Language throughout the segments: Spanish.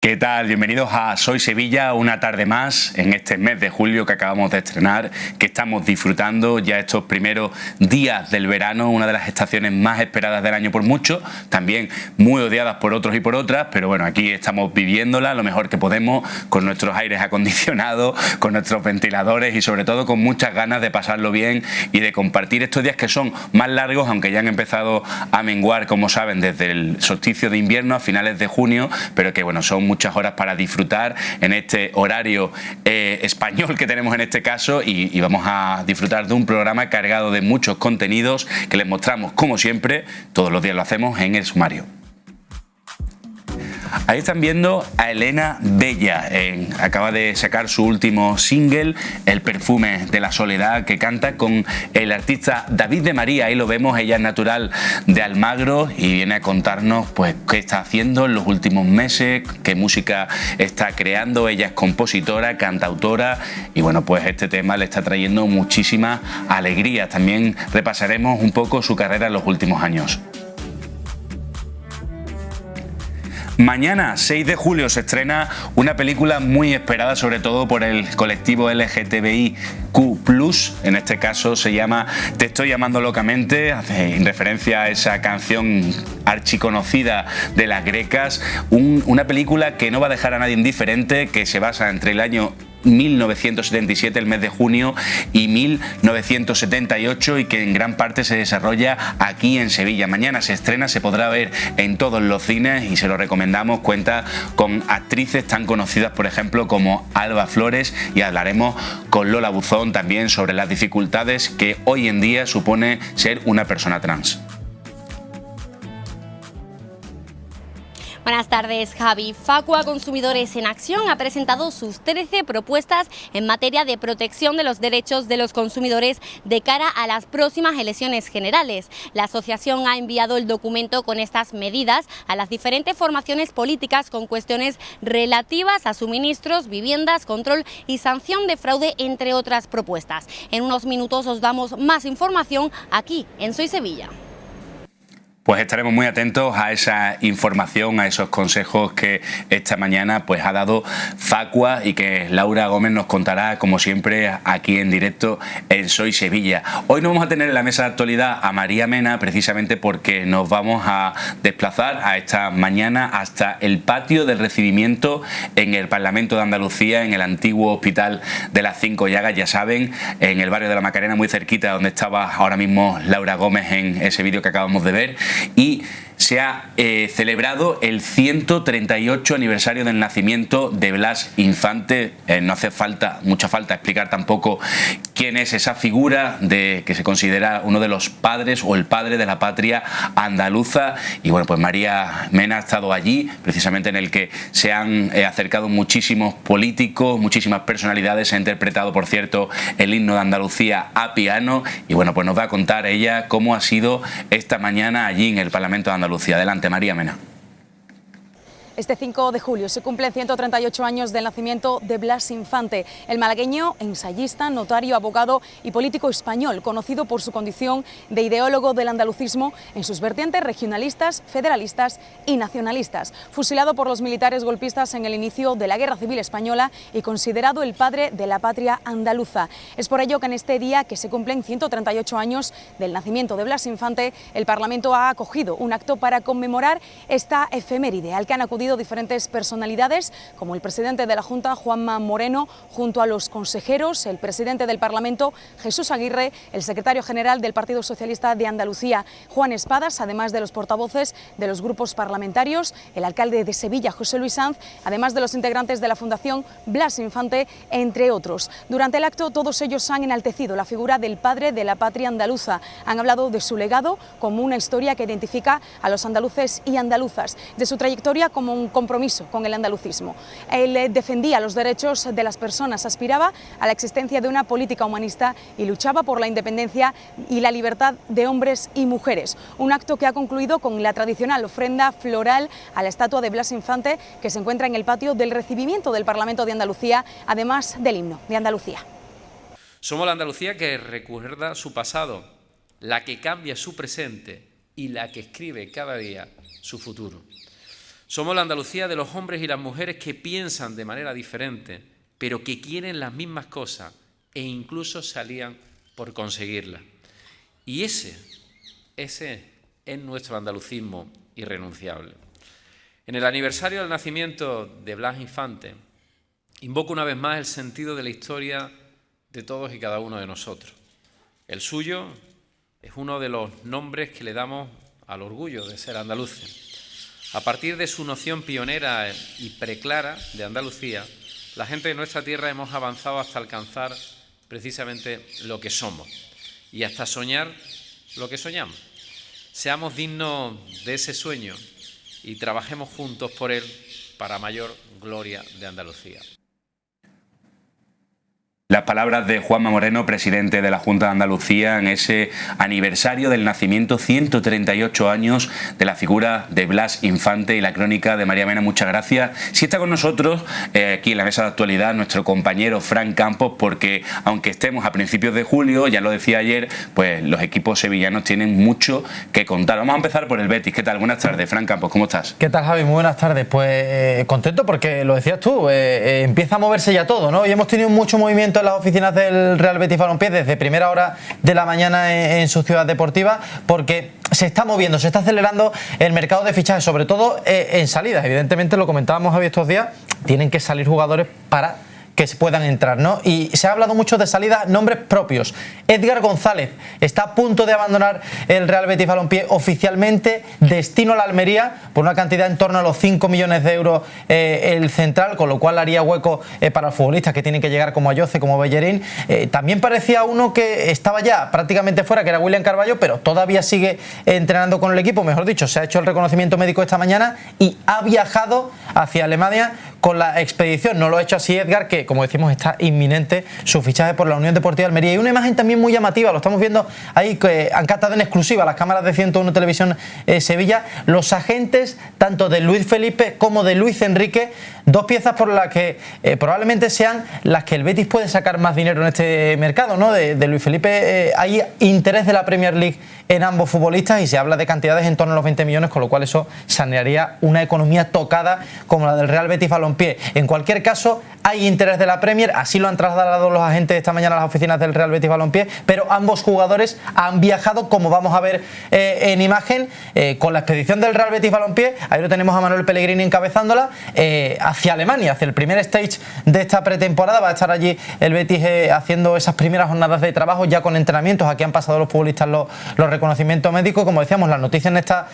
¿Qué tal? Bienvenidos a Soy Sevilla, una tarde más en este mes de julio que acabamos de estrenar, que estamos disfrutando ya estos primeros días del verano, una de las estaciones más esperadas del año por muchos, también muy odiadas por otros y por otras, pero bueno, aquí estamos viviéndola lo mejor que podemos, con nuestros aires acondicionados, con nuestros ventiladores y sobre todo con muchas ganas de pasarlo bien y de compartir estos días que son más largos, aunque ya han empezado a menguar, como saben, desde el solsticio de invierno a finales de junio, pero que bueno, son muchas horas para disfrutar en este horario español que tenemos en este caso y vamos a disfrutar de un programa cargado de muchos contenidos que les mostramos, como siempre, todos los días lo hacemos en el sumario. Ahí están viendo a Elena Bella, acaba de sacar su último single, El perfume de la soledad, que canta con el artista David de María. Ahí lo vemos, ella es natural de Almagro y viene a contarnos pues qué está haciendo en los últimos meses, qué música está creando. Ella es compositora, cantautora y bueno, pues este tema le está trayendo muchísima alegría. También repasaremos un poco su carrera en los últimos años. Mañana, 6 de julio, se estrena una película muy esperada, sobre todo por el colectivo LGTBIQ+. En este caso se llama Te estoy llamando locamente, en referencia a esa canción archiconocida de las Grecas. Una película que no va a dejar a nadie indiferente, que se basa entre el año 1977, el mes de junio, y 1978 y que en gran parte se desarrolla aquí en Sevilla. Mañana se estrena, se podrá ver en todos los cines y se lo recomendamos. Cuenta con actrices tan conocidas, por ejemplo, como Alba Flores, y hablaremos con Lola Buzón también sobre las dificultades que hoy en día supone ser una persona trans. Buenas tardes, Javi. Facua Consumidores en Acción ha presentado sus 13 propuestas en materia de protección de los derechos de los consumidores de cara a las próximas elecciones generales. La asociación ha enviado el documento con estas medidas a las diferentes formaciones políticas con cuestiones relativas a suministros, viviendas, control y sanción de fraude, entre otras propuestas. En unos minutos os damos más información aquí en Soy Sevilla. Pues estaremos muy atentos a esa información, a esos consejos que esta mañana pues ha dado Facua y que Laura Gómez nos contará, como siempre, aquí en directo en Soy Sevilla. Hoy no vamos a tener en la mesa de actualidad a María Mena, precisamente porque nos vamos a desplazar a esta mañana hasta el patio del recibimiento en el Parlamento de Andalucía, en el antiguo Hospital de las Cinco Llagas, ya saben, en el barrio de la Macarena, muy cerquita donde estaba ahora mismo Laura Gómez en ese vídeo que acabamos de ver. Y se ha celebrado el 138 aniversario del nacimiento de Blas Infante. No hace mucha falta explicar tampoco quién es esa figura que se considera uno de los padres o el padre de la patria andaluza. Y bueno, pues María Mena ha estado allí, precisamente en el que se han acercado muchísimos políticos, muchísimas personalidades. Se ha interpretado, por cierto, el himno de Andalucía a piano. Y bueno, pues nos va a contar ella cómo ha sido esta mañana allí en el Parlamento de Andalucía. Adelante, María Mena. Este 5 de julio se cumplen 138 años del nacimiento de Blas Infante, el malagueño, ensayista, notario, abogado y político español, conocido por su condición de ideólogo del andalucismo en sus vertientes regionalistas, federalistas y nacionalistas. Fusilado por los militares golpistas en el inicio de la Guerra Civil Española y considerado el padre de la patria andaluza. Es por ello que en este día, que se cumplen 138 años del nacimiento de Blas Infante, el Parlamento ha acogido un acto para conmemorar esta efeméride, al que han acudido diferentes personalidades, como el presidente de la Junta, Juanma Moreno, junto a los consejeros, el presidente del Parlamento, Jesús Aguirre, el secretario general del Partido Socialista de Andalucía, Juan Espadas, además de los portavoces de los grupos parlamentarios, el alcalde de Sevilla, José Luis Sanz, además de los integrantes de la Fundación Blas Infante, entre otros. Durante el acto, todos ellos han enaltecido la figura del padre de la patria andaluza. Han hablado de su legado como una historia que identifica a los andaluces y andaluzas, de su trayectoria como un compromiso con el andalucismo. Él defendía los derechos de las personas, aspiraba a la existencia de una política humanista y luchaba por la independencia y la libertad de hombres y mujeres. Un acto que ha concluido con la tradicional ofrenda floral a la estatua de Blas Infante, que se encuentra en el patio del recibimiento del Parlamento de Andalucía, además del himno de Andalucía. Somos la Andalucía que recuerda su pasado, la que cambia su presente y la que escribe cada día su futuro. Somos la Andalucía de los hombres y las mujeres que piensan de manera diferente, pero que quieren las mismas cosas e incluso se alían por conseguirlas. Y ese es nuestro andalucismo irrenunciable. En el aniversario del nacimiento de Blas Infante, invoco una vez más el sentido de la historia de todos y cada uno de nosotros. El suyo es uno de los nombres que le damos al orgullo de ser andaluces. A partir de su noción pionera y preclara de Andalucía, la gente de nuestra tierra hemos avanzado hasta alcanzar precisamente lo que somos y hasta soñar lo que soñamos. Seamos dignos de ese sueño y trabajemos juntos por él para mayor gloria de Andalucía. Las palabras de Juanma Moreno, presidente de la Junta de Andalucía, en ese aniversario del nacimiento, 138 años de la figura de Blas Infante y la crónica de María Mena. Muchas gracias. Sí está con nosotros aquí en la mesa de actualidad nuestro compañero Fran Campos, porque aunque estemos a principios de julio, ya lo decía ayer, pues los equipos sevillanos tienen mucho que contar. Vamos a empezar por el Betis. ¿Qué tal? Buenas tardes, Fran Campos, ¿cómo estás? ¿Qué tal, Javi? Muy buenas tardes. Pues contento porque, lo decías tú, empieza a moverse ya todo, ¿no? Hoy hemos tenido mucho movimiento en las oficinas del Real Betis Balompié desde primera hora de la mañana en su ciudad deportiva, porque se está moviendo, se está acelerando el mercado de fichajes, sobre todo en salidas. Evidentemente, lo comentábamos Javi estos días, tienen que salir jugadores para que se puedan entrar, ¿no? Y se ha hablado mucho de salidas, nombres propios. Edgar González está a punto de abandonar el Real Betis Balompié oficialmente, destino a la Almería, por una cantidad en torno a los 5 millones de euros el central, con lo cual haría hueco para los futbolistas que tienen que llegar como Ayoce, como Bellerín. También parecía uno que estaba ya prácticamente fuera, que era William Carballo, pero todavía sigue entrenando con el equipo, mejor dicho, se ha hecho el reconocimiento médico esta mañana y ha viajado hacia Alemania con la expedición. No lo ha hecho así Edgar, que como decimos está inminente su fichaje por la Unión Deportiva Almería. Y una imagen también muy llamativa, lo estamos viendo ahí, que han captado en exclusiva las cámaras de 101 Televisión Sevilla, los agentes tanto de Luis Felipe como de Luis Enrique, dos piezas por las que probablemente sean las que el Betis puede sacar más dinero en este mercado, ¿no? De Luis Felipe hay interés de la Premier League en ambos futbolistas y se habla de cantidades en torno a los 20 millones, con lo cual eso sanearía una economía tocada como la del Real Betis Balompié. En cualquier caso, hay interés de la Premier, así lo han trasladado los agentes esta mañana a las oficinas del Real Betis Balompié, pero ambos jugadores han viajado, como vamos a ver en imagen, con la expedición del Real Betis Balompié. Ahí lo tenemos a Manuel Pellegrini encabezándola, hacia Alemania, hacia el primer stage de esta pretemporada. Va a estar allí el Betis haciendo esas primeras jornadas de trabajo, ya con entrenamientos. Aquí han pasado los futbolistas los reconocimientos médicos. Como decíamos, la noticia en esta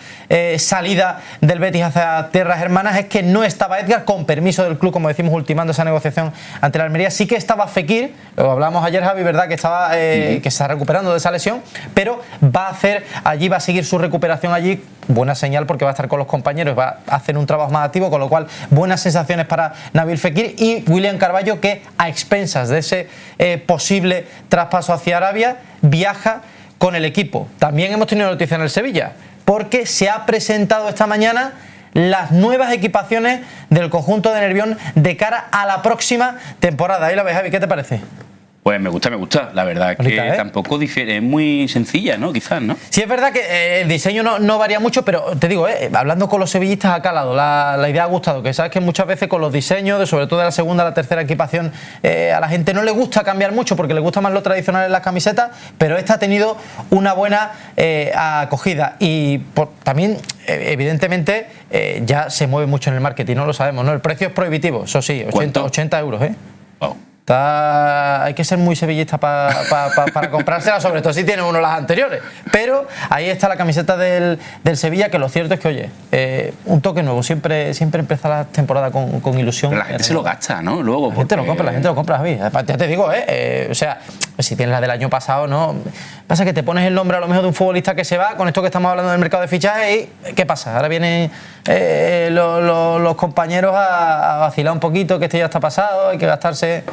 salida del Betis hacia tierras hermanas es que no estaba Edgar, con permiso del club, como decimos, ultimando esa negociación ante la Almería. Sí que estaba Fekir, lo hablábamos ayer, Javi, ¿verdad? Que estaba que se está recuperando de esa lesión, pero va a seguir su recuperación allí. Buena señal, porque va a estar con los compañeros, va a hacer un trabajo más activo, con lo cual buenas sensaciones para Nabil Fekir y William Carballo, que a expensas de ese posible traspaso hacia Arabia viaja con el equipo. También hemos tenido noticia en el Sevilla, porque se ha presentado esta mañana las nuevas equipaciones del conjunto de Nervión de cara a la próxima temporada. Ahí la ves, Javi, ¿qué te parece? Pues me gusta, la verdad es que tampoco difiere, es muy sencilla, ¿no? Quizás, ¿no? Sí, es verdad que el diseño no varía mucho, pero te digo, hablando con los sevillistas ha calado, la idea ha gustado, que sabes que muchas veces con los diseños, sobre todo de la segunda a la tercera equipación, a la gente no le gusta cambiar mucho porque le gusta más lo tradicional en las camisetas, pero esta ha tenido una buena acogida y también, evidentemente, ya se mueve mucho en el marketing, no lo sabemos, ¿no? El precio es prohibitivo, eso sí, 80 euros, ¿eh? Wow. Hay que ser muy sevillista para comprársela, sobre todo si tiene uno las anteriores. Pero ahí está la camiseta del Sevilla, que lo cierto es que, oye, un toque nuevo. Siempre empieza la temporada con ilusión. Pero la gente se lo gasta, ¿no? Luego, la gente lo compra, Javi. Ya te digo, o sea, si tienes la del año pasado, ¿no? Pasa que te pones el nombre a lo mejor de un futbolista que se va, con esto que estamos hablando del mercado de fichajes, y ¿qué pasa? Ahora vienen los compañeros a vacilar un poquito, que este ya está pasado, hay que gastarse.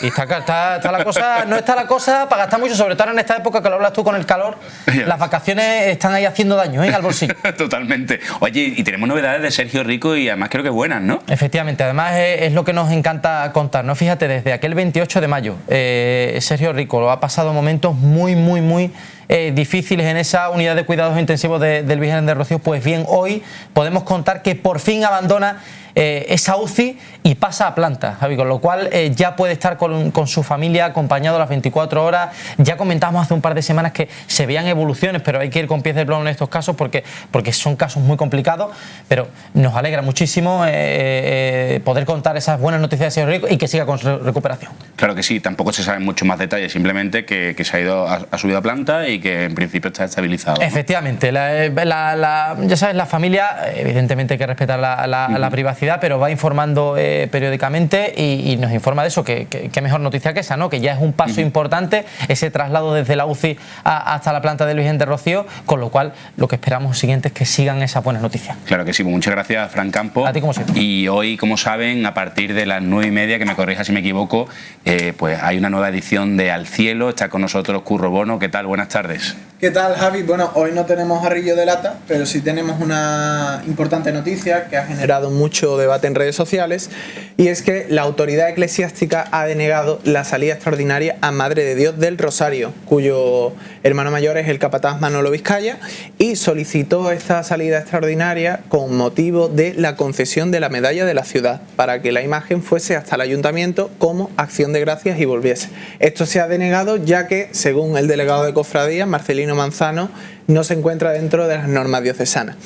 Y está la cosa, no está la cosa para gastar mucho, sobre todo en esta época que lo hablas tú con el calor. Las vacaciones están ahí haciendo daño, al bolsillo. Totalmente. Oye, y tenemos novedades de Sergio Rico y además creo que buenas, ¿no? Efectivamente, además es lo que nos encanta contar, ¿no? Fíjate, desde aquel 28 de mayo, Sergio Rico lo ha pasado momentos muy difíciles en esa unidad de cuidados intensivos del Virgen del Rocío, pues bien, hoy podemos contar que por fin abandona esa UCI y pasa a planta, Javi, con lo cual ya puede estar con su familia acompañado las 24 horas. Ya comentamos hace un par de semanas que se veían evoluciones, pero hay que ir con pies de plomo en estos casos porque son casos muy complicados, pero nos alegra muchísimo poder contar esas buenas noticias de señor Rico y que siga con su recuperación. Claro que sí, tampoco se saben muchos más detalles, simplemente que se ha subido a planta y que en principio está estabilizado, ¿no? Efectivamente, ya sabes, la familia, evidentemente hay que respetar la privacidad, pero va informando periódicamente y nos informa de eso, que mejor noticia que esa, ¿no? Que ya es un paso importante ese traslado desde la UCI hasta la planta del Virgen del Rocío, con lo cual lo que esperamos siguiente es que sigan esas buenas noticias. Claro que sí, pues muchas gracias, Fran Campos. A ti como siempre. Y hoy, como saben, a partir de las 9:30, que me corrija si me equivoco, pues hay una nueva edición de Al Cielo. Está con nosotros Curro Bono. ¿Qué tal? Buenas tardes. ¿Qué tal, Javi? Bueno, hoy no tenemos a Rillo de Lata, pero sí tenemos una importante noticia que ha generado mucho debate en redes sociales, y es que la autoridad eclesiástica ha denegado la salida extraordinaria a Madre de Dios del Rosario, cuyo hermano mayor es el capataz Manolo Vizcaya, y solicitó esta salida extraordinaria con motivo de la concesión de la medalla de la ciudad, para que la imagen fuese hasta el ayuntamiento como acción de gracias y volviese. Esto se ha denegado ya que, según el delegado de cofradía, Marcelino Manzano, no se encuentra dentro de las normas diocesanas.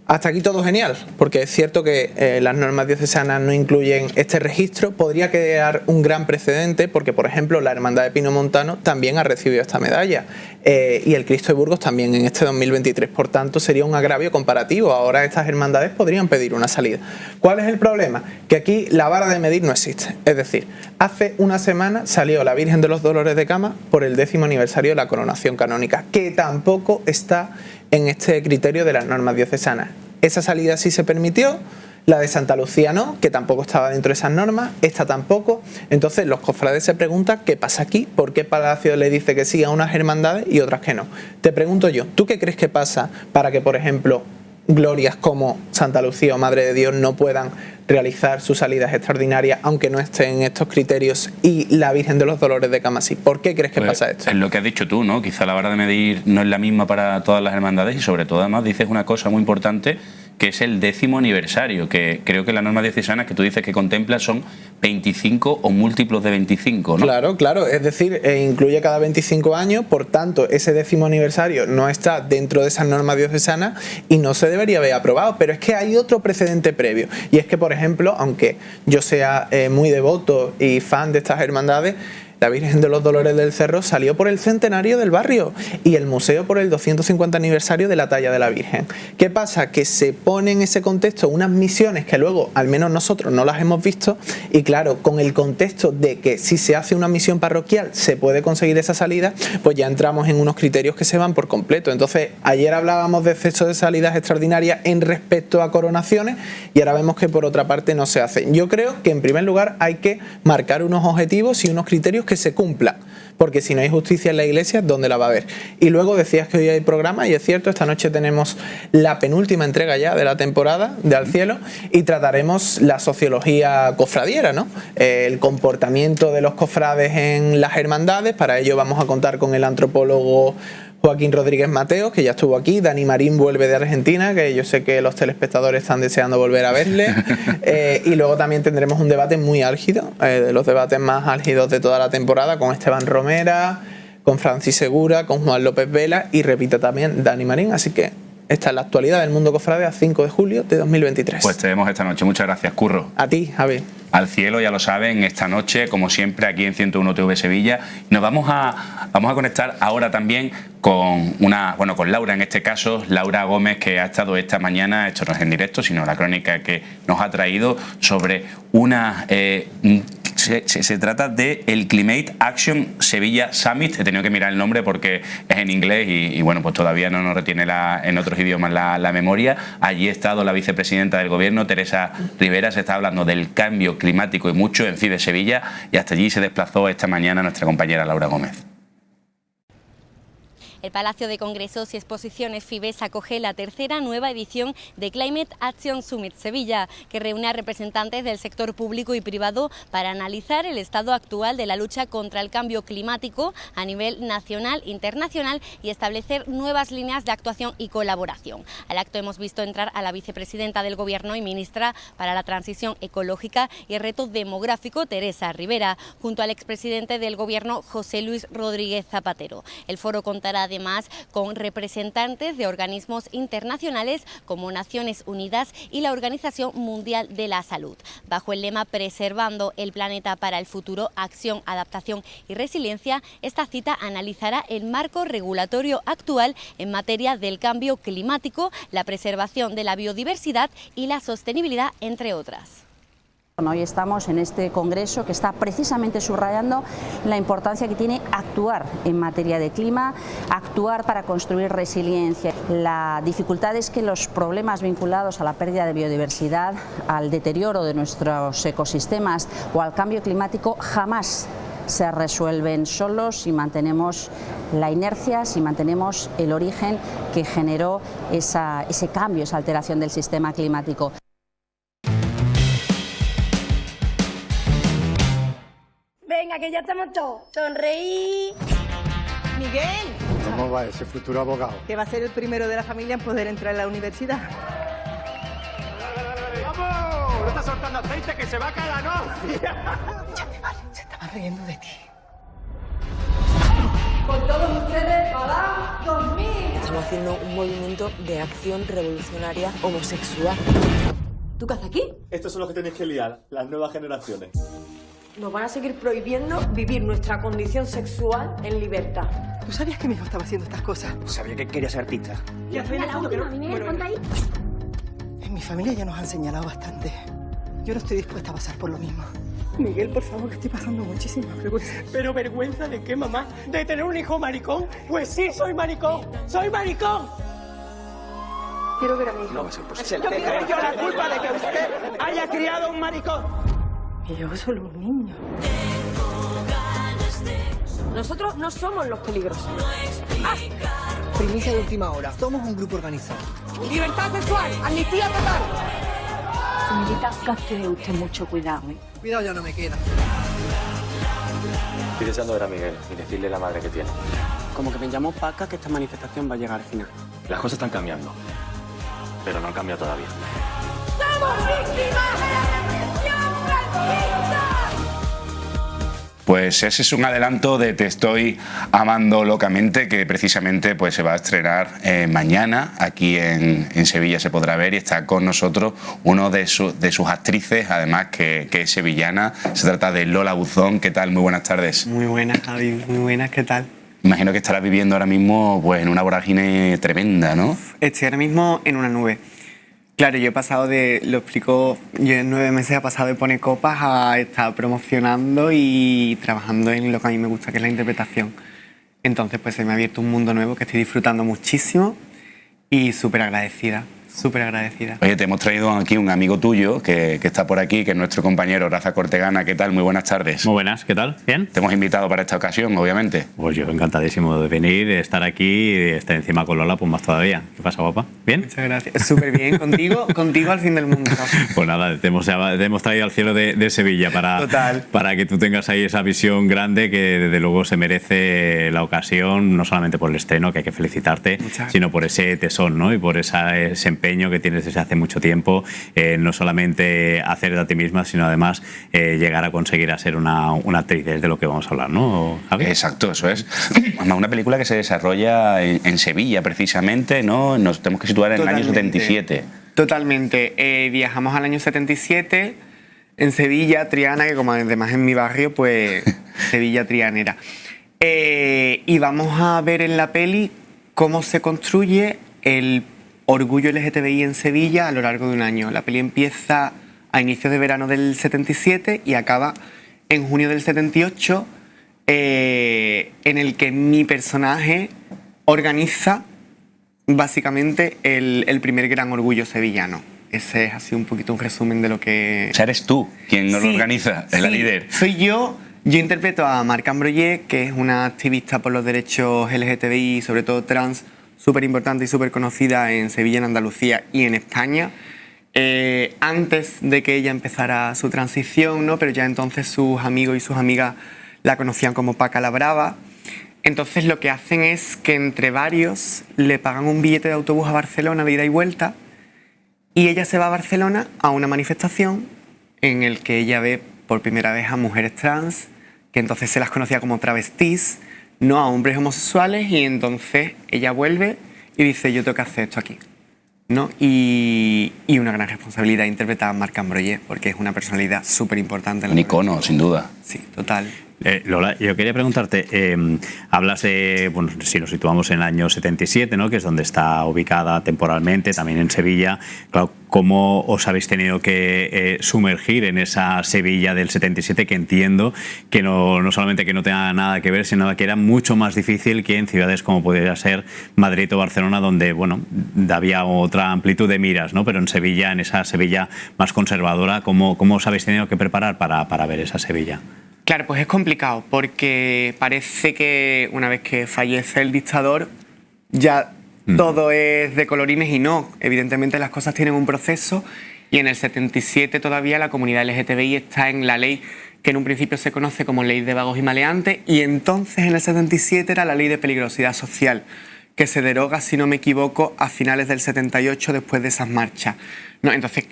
Hasta aquí todo genial, porque es cierto que las normas diocesanas no incluyen este registro. Podría crear un gran precedente porque, por ejemplo, la Hermandad de Pino Montano también ha recibido esta medalla y el Cristo de Burgos también en este 2023. Por tanto, sería un agravio comparativo. Ahora estas hermandades podrían pedir una salida. ¿Cuál es el problema? Que aquí la vara de medir no existe. Es decir, hace una semana salió la Virgen de los Dolores de Cama por el 10º aniversario de la coronación canónica, que tampoco está en este criterio de las normas diocesanas. Esa salida sí se permitió, la de Santa Lucía no, que tampoco estaba dentro de esas normas, esta tampoco. Entonces los cofrades se preguntan qué pasa aquí, por qué Palacio le dice que sí a unas hermandades y otras que no. Te pregunto yo, ¿tú qué crees que pasa para que, por ejemplo, glorias como Santa Lucía o Madre de Dios no puedan realizar sus salidas extraordinarias aunque no estén en estos criterios y la Virgen de los Dolores de Cama sí? ¿Por qué crees que pasa esto? Es lo que has dicho tú, ¿no? Quizá la vara de medir no es la misma para todas las hermandades y sobre todo además dices una cosa muy importante, que es el 10º aniversario, que creo que las normas diocesanas que tú dices que contempla son 25 o múltiplos de 25, ¿no? Claro, es decir, incluye cada 25 años, por tanto, ese 10º aniversario no está dentro de esas normas diocesanas y no se debería haber aprobado. Pero es que hay otro precedente previo, y es que, por ejemplo, aunque yo sea muy devoto y fan de estas hermandades, la Virgen de los Dolores del Cerro salió por el centenario del barrio y el museo por el 250 aniversario de la talla de la Virgen. ¿Qué pasa? Que se pone en ese contexto unas misiones que luego, al menos nosotros, no las hemos visto, y claro, con el contexto de que si se hace una misión parroquial se puede conseguir esa salida, pues ya entramos en unos criterios que se van por completo. Entonces, ayer hablábamos de exceso de salidas extraordinarias en respecto a coronaciones y ahora vemos que por otra parte no se hace. Yo creo que en primer lugar hay que marcar unos objetivos y unos criterios que se cumplan, porque si no hay justicia en la Iglesia, ¿dónde la va a haber? Y luego decías que hoy hay programa, y es cierto, esta noche tenemos la penúltima entrega ya de la temporada de Al Cielo y trataremos la sociología cofradiera, ¿no? El comportamiento de los cofrades en las hermandades. Para ello vamos a contar con el antropólogo Joaquín Rodríguez Mateo, que ya estuvo aquí. Dani Marín vuelve de Argentina, que yo sé que los telespectadores están deseando volver a verle. Y luego también tendremos un debate muy álgido, de los debates más álgidos de toda la temporada, con Esteban Romera, con Francis Segura, con Juan López Vela y repite también Dani Marín. Así que esta es la actualidad del mundo cofrade a 5 de julio de 2023. Pues te vemos esta noche. Muchas gracias, Curro. A ti, Javi. Al Cielo, ya lo saben, esta noche, como siempre, aquí en 101 TV Sevilla. Nos vamos a conectar ahora también con con Laura, en este caso, Laura Gómez, que ha estado esta mañana, esto no es en directo, sino la crónica que nos ha traído sobre se trata de el Climate Action Sevilla Summit. He tenido que mirar el nombre porque es en inglés y bueno, pues todavía no nos retiene en otros idiomas la memoria. Allí ha estado la vicepresidenta del Gobierno, Teresa Rivera. Se está hablando del cambio climático y mucho en FIDE Sevilla, y hasta allí se desplazó esta mañana nuestra compañera Laura Gómez. El Palacio de Congresos y Exposiciones FIBES acoge la tercera nueva edición de Climate Action Summit Sevilla, que reúne a representantes del sector público y privado para analizar el estado actual de la lucha contra el cambio climático a nivel nacional, internacional y establecer nuevas líneas de actuación y colaboración. Al acto hemos visto entrar a la vicepresidenta del Gobierno y ministra para la Transición Ecológica y el Reto Demográfico, Teresa Rivera, junto al expresidente del Gobierno, José Luis Rodríguez Zapatero. El foro contará además con representantes de organismos internacionales como Naciones Unidas y la Organización Mundial de la Salud. Bajo el lema Preservando el planeta para el futuro, acción, adaptación y resiliencia, esta cita analizará el marco regulatorio actual en materia del cambio climático, la preservación de la biodiversidad y la sostenibilidad, entre otras. Hoy estamos en este congreso que está precisamente subrayando la importancia que tiene actuar en materia de clima, actuar para construir resiliencia. La dificultad es que los problemas vinculados a la pérdida de biodiversidad, al deterioro de nuestros ecosistemas o al cambio climático jamás se resuelven solos si mantenemos la inercia, si mantenemos el origen que generó ese cambio, esa alteración del sistema climático. Venga, que ya estamos todos. Sonreí. Miguel. ¿Cómo va ese futuro abogado? Que va a ser el primero de la familia en poder entrar en la universidad. ¡Vamos! ¡No está soltando aceite que se va a caer la novia! Ya me vale, se estaban riendo de ti. Con todos ustedes, para 2000. Estamos haciendo un movimiento de acción revolucionaria homosexual. ¿Tú qué haces aquí? Estos son los que tenéis que liar, las nuevas generaciones. Nos van a seguir prohibiendo vivir nuestra condición sexual en libertad. ¿Tú sabías que mi hijo estaba haciendo estas cosas? Sabía que quería ser artista. Ya estoy en la última, Miguel, ponte ahí. En mi familia ya nos han señalado bastante. Yo no estoy dispuesta a pasar por lo mismo. Miguel, por favor, que estoy pasando muchísima vergüenza. ¿Pero vergüenza de qué, mamá? ¿De tener un hijo maricón? Pues sí, soy maricón. ¡Soy maricón! Quiero ver a mi hijo. No va a ser posible. ¿Tendré yo la culpa de que usted haya criado un maricón? Y yo solo un niño. Nosotros no somos los peligrosos. Primicia de última hora. Somos un grupo organizado. Libertad sexual, amnistía total. Señorita, gaste usted mucho cuidado, ¿eh? Cuidado ya no me queda. Estoy deseando ver a Miguel y decirle la madre que tiene. Como que me llamo Paca, que esta manifestación va a llegar al final. Las cosas están cambiando, pero no han cambiado todavía. ¡Somos víctimas de la represión franquista! Pues ese es un adelanto de Te estoy amando locamente, que precisamente pues se va a estrenar mañana aquí en Sevilla, se podrá ver, y está con nosotros uno de sus actrices, además que es sevillana. Se trata de Lola Buzón. ¿Qué tal? Muy buenas tardes. Muy buenas, Javi. Muy buenas, ¿qué tal? Imagino que estarás viviendo ahora mismo pues en una vorágine tremenda, ¿no? Estoy ahora mismo en una nube. Claro, yo he pasado lo explico, yo en 9 meses he pasado de poner copas a estar promocionando y trabajando en lo que a mí me gusta, que es la interpretación. Entonces, pues se me ha abierto un mundo nuevo que estoy disfrutando muchísimo y súper agradecida. Súper agradecida. Oye, te hemos traído aquí un amigo tuyo que está por aquí, que es nuestro compañero Rafa Cortegana. ¿Qué tal? Muy buenas tardes. Muy buenas, ¿qué tal? ¿Bien? Te hemos invitado para esta ocasión, obviamente. Pues yo encantadísimo de venir, de estar aquí y de estar encima con Lola, pues más todavía. ¿Qué pasa, guapa? ¿Bien? Muchas gracias. Súper bien. Contigo al fin del mundo. Pues nada, te hemos traído al cielo de Sevilla para que tú tengas ahí esa visión grande que desde luego se merece la ocasión, no solamente por el estreno, que hay que felicitarte, sino por ese tesón, ¿no? Y por ese empeño que tienes desde hace mucho tiempo, no solamente hacer de ti misma, sino además llegar a conseguir a ser una actriz, es de lo que vamos a hablar, ¿no, Javi? Exacto, eso es. Una película que se desarrolla en Sevilla, precisamente, ¿no? Nos tenemos que situar en el año 77. Totalmente. Viajamos al año 77 en Sevilla, Triana, que como además en mi barrio, pues Sevilla trianera. Y vamos a ver en la peli cómo se construye el orgullo LGTBI en Sevilla a lo largo de un año. La peli empieza a inicios de verano del 77 y acaba en junio del 78, en el que mi personaje organiza básicamente el primer gran orgullo sevillano. Ese es así un poquito un resumen de lo que... O sea, eres tú quien no lo organiza, es la líder. Soy yo. Yo interpreto a Marc Ambroyer, que es una activista por los derechos LGTBI, sobre todo trans, súper importante y súper conocida en Sevilla, en Andalucía y en España. Antes de que ella empezara su transición, ¿no? Pero ya entonces sus amigos y sus amigas la conocían como Paca la Brava. Entonces lo que hacen es que entre varios le pagan un billete de autobús a Barcelona de ida y vuelta, y ella se va a Barcelona a una manifestación en el que ella ve por primera vez a mujeres trans, que entonces se las conocía como travestís, no a hombres homosexuales, y entonces ella vuelve y dice: yo tengo que hacer esto aquí, ¿no? Y una gran responsabilidad interpretar a Marc Ambroyer, porque es una personalidad súper importante. Un icono, sin duda. Sí, total. Lola, yo quería preguntarte, hablas de, bueno, si nos situamos en el año 77, ¿no? Que es donde está ubicada temporalmente, también en Sevilla. Claro, ¿cómo os habéis tenido que sumergir en esa Sevilla del 77, que entiendo que no solamente que no tenga nada que ver, sino que era mucho más difícil que en ciudades como podría ser Madrid o Barcelona, donde, bueno, había otra amplitud de miras, ¿no? Pero en Sevilla, en esa Sevilla más conservadora, ¿cómo os habéis tenido que preparar para ver esa Sevilla? Claro, pues es complicado, porque parece que una vez que fallece el dictador ya todo es de colorines, y no. Evidentemente las cosas tienen un proceso, y en el 77 todavía la comunidad LGTBI está en la ley que en un principio se conoce como Ley de Vagos y Maleantes, y entonces en el 77 era la Ley de Peligrosidad Social, que se deroga, si no me equivoco, a finales del 78, después de esas marchas. No, entonces,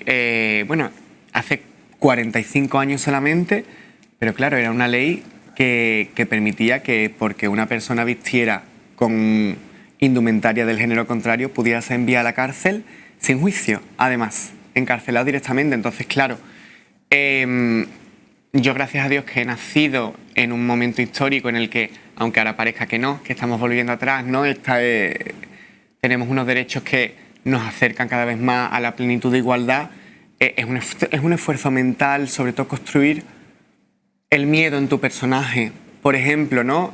bueno, hace 45 años solamente. Pero claro, era una ley que permitía que, porque una persona vistiera con indumentaria del género contrario, pudiera ser enviada a la cárcel sin juicio, además, encarcelado directamente. Entonces, claro, yo gracias a Dios que he nacido en un momento histórico en el que, aunque ahora parezca que no, que estamos volviendo atrás, ¿no? Tenemos unos derechos que nos acercan cada vez más a la plenitud de igualdad. Es un esfuerzo mental, sobre todo construir el miedo en tu personaje. Por ejemplo, ¿no?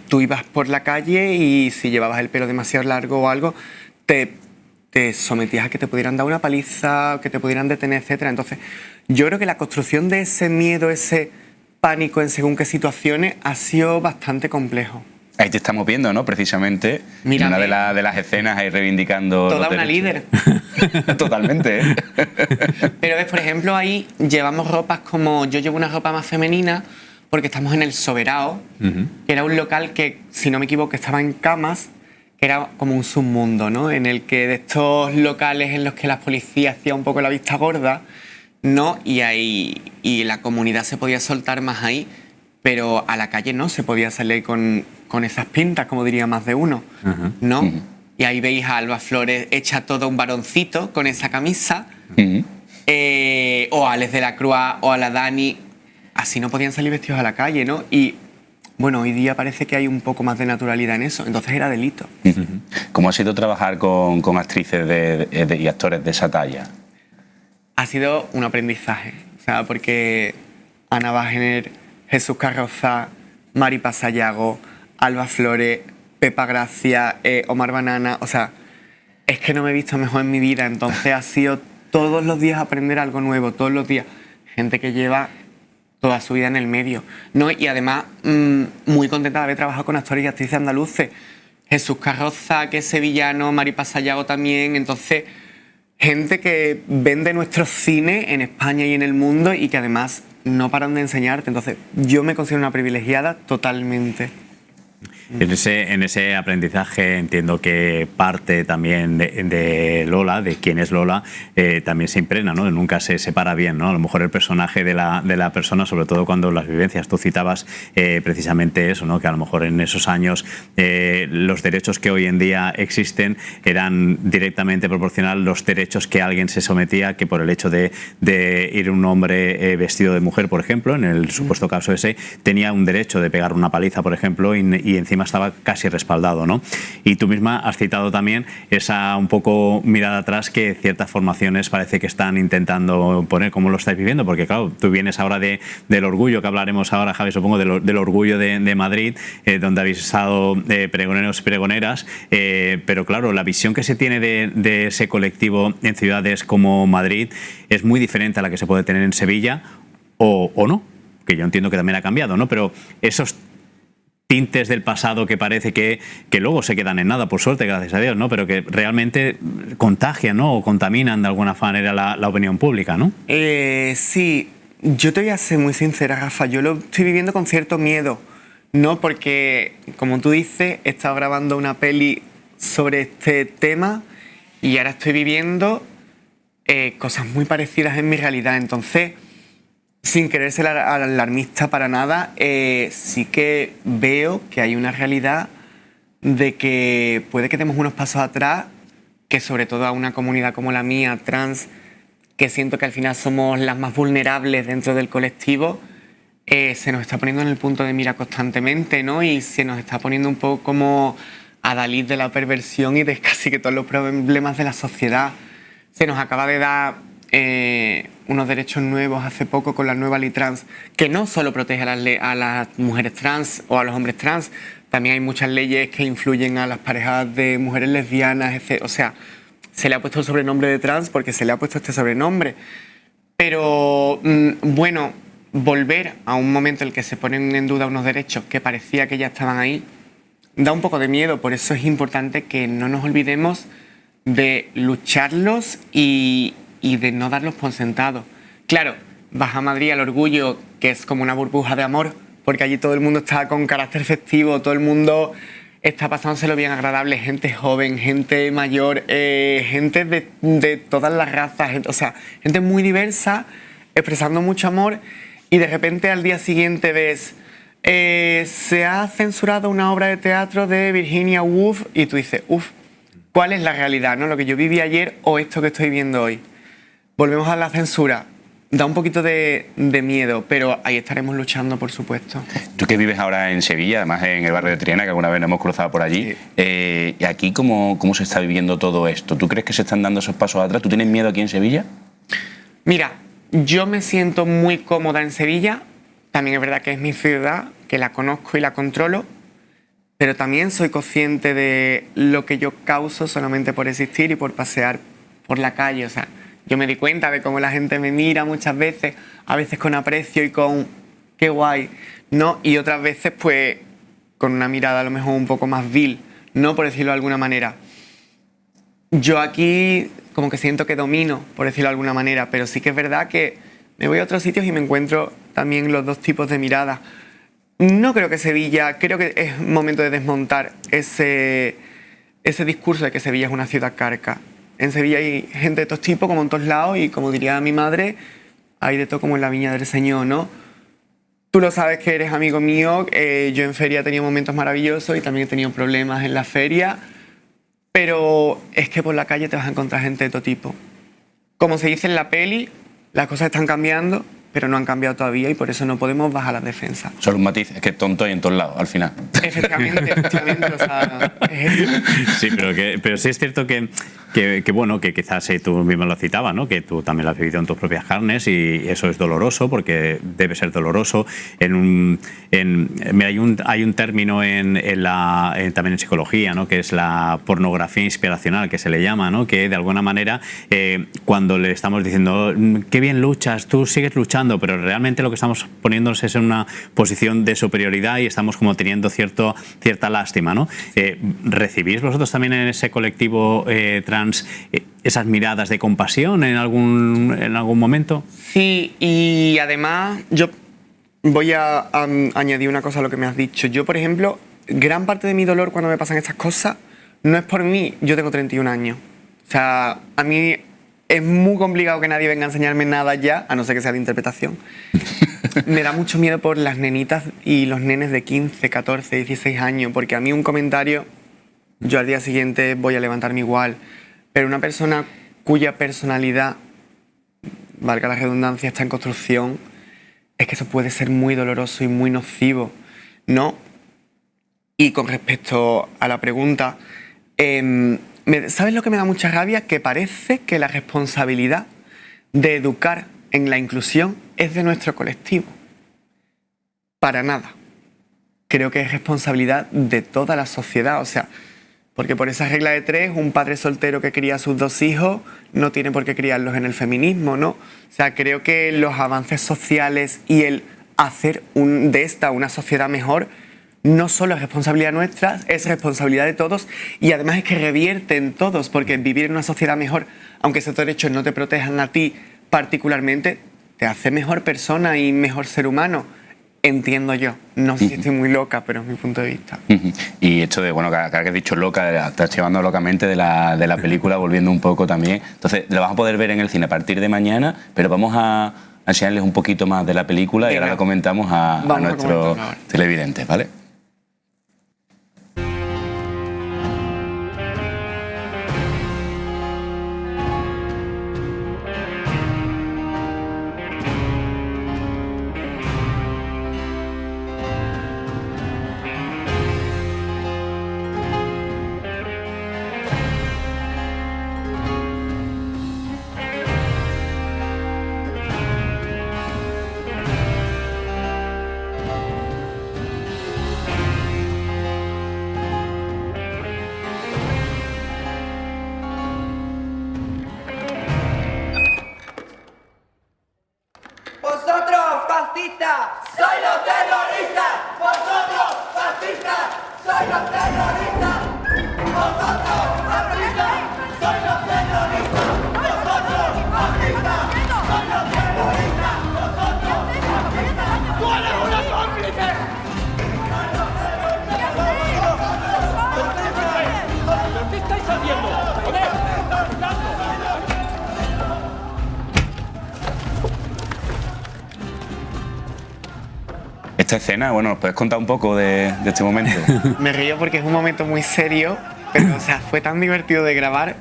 Tú ibas por la calle y si llevabas el pelo demasiado largo o algo, te sometías a que te pudieran dar una paliza, que te pudieran detener, etc. Entonces, yo creo que la construcción de ese miedo, ese pánico en según qué situaciones, ha sido bastante complejo. Ahí te estamos viendo, ¿no? Precisamente, mírame, en una de las escenas ahí reivindicando... Toda una líder. Totalmente, ¿eh? Pero ves, por ejemplo, ahí llevamos ropas como... Yo llevo una ropa más femenina porque estamos en el Soberao, que era un local que, si no me equivoco, estaba en Camas, que era como un submundo, ¿no? En el que de estos locales en los que la policía hacía un poco la vista gorda, ¿no? Y la comunidad se podía soltar más ahí, pero a la calle no se podía salir con esas pintas, como diría más de uno, ¿no? Y ahí veis a Alba Flores hecha todo un varoncito con esa camisa, o a Alex de la Cruz o a la Dani, así no podían salir vestidos a la calle, ¿no? Y bueno, hoy día parece que hay un poco más de naturalidad en eso, entonces era delito. ¿Cómo ha sido trabajar con actrices y actores de esa talla? Ha sido un aprendizaje, o sea, porque Ana Wagner, Jesús Carroza, Mari Pasallago, Alba Flores, Pepa Gracia, Omar Banana, o sea, es que no me he visto mejor en mi vida, entonces ha sido todos los días aprender algo nuevo, todos los días. Gente que lleva toda su vida en el medio, ¿no? Y además, muy contenta de haber trabajado con actores y actrices andaluces. Jesús Carroza, que es sevillano, Mari Pasallago también, entonces, gente que vende nuestro cine en España y en el mundo y que además no paran de enseñarte. Entonces, yo me considero una privilegiada totalmente. En ese aprendizaje entiendo que parte también de Lola, de quién es Lola, también se impregna, ¿no? Nunca se separa bien, ¿no? A lo mejor el personaje de la persona, sobre todo cuando las vivencias, tú citabas precisamente eso, ¿no? Que a lo mejor en esos años los derechos que hoy en día existen eran directamente proporcional los derechos que alguien se sometía, que por el hecho de ir un hombre vestido de mujer, por ejemplo, en el supuesto caso ese, tenía un derecho de pegar una paliza, por ejemplo, y encima estaba casi respaldado, ¿no? Y tú misma has citado también esa un poco mirada atrás que ciertas formaciones parece que están intentando poner. ¿Cómo lo estáis viviendo? Porque claro, tú vienes ahora del orgullo, que hablaremos ahora, Javi, supongo, del orgullo de Madrid, donde habéis estado pregoneros y pregoneras, pero claro, la visión que se tiene de ese colectivo en ciudades como Madrid es muy diferente a la que se puede tener en Sevilla, o no. que yo entiendo que también ha cambiado, ¿no? Pero esos tintes del pasado que parece que luego se quedan en nada, por suerte, gracias a Dios, ¿no? Pero que realmente contagian, ¿no? O contaminan de alguna manera la opinión pública, ¿no? Sí, yo te voy a ser muy sincera, Rafa, yo lo estoy viviendo con cierto miedo, ¿no? Porque, como tú dices, he estado grabando una peli sobre este tema y ahora estoy viviendo cosas muy parecidas en mi realidad. Entonces, sin querer ser alarmista para nada, sí que veo que hay una realidad de que puede que demos unos pasos atrás, que sobre todo a una comunidad como la mía, trans, que siento que al final somos las más vulnerables dentro del colectivo, se nos está poniendo en el punto de mira constantemente, ¿no? Y se nos está poniendo un poco como adalid de la perversión y de casi que todos los problemas de la sociedad. Se nos acaba de dar unos derechos nuevos hace poco con la nueva ley trans, que no solo protege a las mujeres trans o a los hombres trans, también hay muchas leyes que influyen a las parejas de mujeres lesbianas, etc. O sea, se le ha puesto el sobrenombre de trans porque se le ha puesto este sobrenombre. Pero, bueno, volver a un momento en el que se ponen en duda unos derechos que parecía que ya estaban ahí, da un poco de miedo. Por eso es importante que no nos olvidemos de lucharlos y de no darlos por sentados. Claro, vas a Madrid al Orgullo, que es como una burbuja de amor, porque allí todo el mundo está con carácter festivo, todo el mundo está pasándoselo bien agradable, gente joven, gente mayor, gente de todas las razas, o sea, gente muy diversa, expresando mucho amor, y de repente al día siguiente ves, se ha censurado una obra de teatro de Virginia Woolf, y tú dices, ¿cuál es la realidad, no? ¿Lo que yo viví ayer o esto que estoy viendo hoy? Volvemos a la censura. Da un poquito de miedo, pero ahí estaremos luchando, por supuesto. Tú que vives ahora en Sevilla, además en el barrio de Triana, que alguna vez nos hemos cruzado por allí, ¿y aquí cómo se está viviendo todo esto? ¿Tú crees que se están dando esos pasos atrás? ¿Tú tienes miedo aquí en Sevilla? Mira, yo me siento muy cómoda en Sevilla. También es verdad que es mi ciudad, que la conozco y la controlo, pero también soy consciente de lo que yo causo solamente por existir y por pasear por la calle. O sea, yo me di cuenta de cómo la gente me mira muchas veces, a veces con aprecio y con qué guay, ¿no? Y otras veces, pues, con una mirada a lo mejor un poco más vil, ¿no? Por decirlo de alguna manera. Yo aquí como que siento que domino, por decirlo de alguna manera, pero sí que es verdad que me voy a otros sitios y me encuentro también los dos tipos de miradas. No creo que Sevilla, creo que es momento de desmontar ese discurso de que Sevilla es una ciudad carca. En Sevilla hay gente de todos tipos, como en todos lados, y como diría mi madre, hay de todo como en la viña del Señor, ¿no? Tú lo sabes que eres amigo mío, yo en feria he tenido momentos maravillosos y también he tenido problemas en la feria, pero es que por la calle te vas a encontrar gente de todo tipo. Como se dice en la peli, las cosas están cambiando, pero no han cambiado todavía y por eso no podemos bajar las defensas. Solo un matiz, es que tonto hay en todos lados, al final. Efectivamente, o sea, sí, pero sí es cierto que bueno, que quizás tú mismo lo citabas, ¿no? Que tú también lo has vivido en tus propias carnes y eso es doloroso porque debe ser doloroso. Mira, hay un término también en psicología, ¿no? Que es la pornografía inspiracional, que se le llama, ¿no? Que de alguna manera cuando le estamos diciendo qué bien luchas, tú sigues luchando, pero realmente lo que estamos poniéndonos es en una posición de superioridad y estamos como teniendo cierta lástima, ¿no? ¿Recibís vosotros también en ese colectivo trans esas miradas de compasión en algún momento? Sí, y además yo voy a añadir una cosa a lo que me has dicho. Yo, por ejemplo, gran parte de mi dolor cuando me pasan estas cosas no es por mí. Yo tengo 31 años. O sea, a mí es muy complicado que nadie venga a enseñarme nada ya, a no ser que sea de interpretación. Me da mucho miedo por las nenitas y los nenes de 15, 14, 16 años, porque a mí un comentario, yo al día siguiente voy a levantarme igual. Pero una persona cuya personalidad, valga la redundancia, está en construcción, es que eso puede ser muy doloroso y muy nocivo, ¿no? Y con respecto a la pregunta, ¿sabes lo que me da mucha rabia? Que parece que la responsabilidad de educar en la inclusión es de nuestro colectivo. Para nada. Creo que es responsabilidad de toda la sociedad, o sea, porque por esa regla de 3, un padre soltero que cría a sus 2 hijos no tiene por qué criarlos en el feminismo, ¿no? O sea, creo que los avances sociales y el hacer de esta una sociedad mejor. No solo es responsabilidad nuestra, es responsabilidad de todos y además es que revierte en todos, porque vivir en una sociedad mejor, aunque esos derechos no te protejan a ti particularmente, te hace mejor persona y mejor ser humano. Entiendo yo. No sé si estoy muy loca, pero es mi punto de vista. Y esto de, bueno, cada que has dicho loca, estás llevando locamente de la película, volviendo un poco también. Entonces, lo vas a poder ver en el cine a partir de mañana, pero vamos a enseñarles un poquito más de la película. Venga. Y ahora lo comentamos a nuestros televidentes, ¿vale? ¡Soy los terroristas! ¡Vosotros, fascistas! ¡Soy los terroristas! ¡Vosotros, fascistas! ¡Soy los terroristas! ¡Vosotros, fascistas! ¡Soy los terroristas! ¡Vosotros, fascistas! ¡Tú eres una cómplice! ¿Qué estáis haciendo? ¡Joder! Esta escena, bueno, ¿nos puedes contar un poco de este momento? Me río porque es un momento muy serio, pero o sea, fue tan divertido de grabar.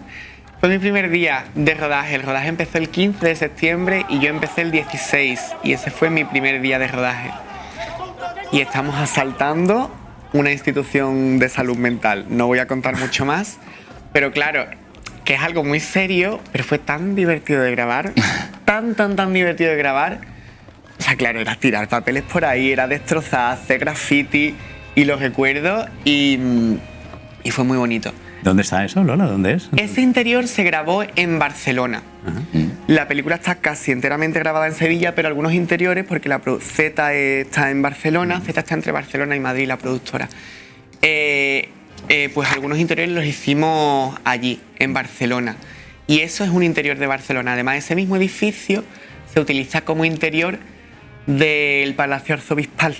Fue mi primer día de rodaje. El rodaje empezó el 15 de septiembre y yo empecé el 16. Y ese fue mi primer día de rodaje. Y estamos asaltando una institución de salud mental. No voy a contar mucho más, pero claro, que es algo muy serio, pero fue tan divertido de grabar, tan divertido de grabar. O sea, claro, era tirar papeles por ahí, era destrozar, hacer graffiti, y lo recuerdo y fue muy bonito. ¿Dónde está eso, Lola? ¿Dónde es? Ese interior se grabó en Barcelona. La película está casi enteramente grabada en Sevilla, pero algunos interiores, porque la Z está en Barcelona, Z está entre Barcelona y Madrid, la productora. Pues algunos interiores los hicimos allí, en Barcelona. Y eso es un interior de Barcelona. Además, ese mismo edificio se utiliza como interior del Palacio Arzobispal,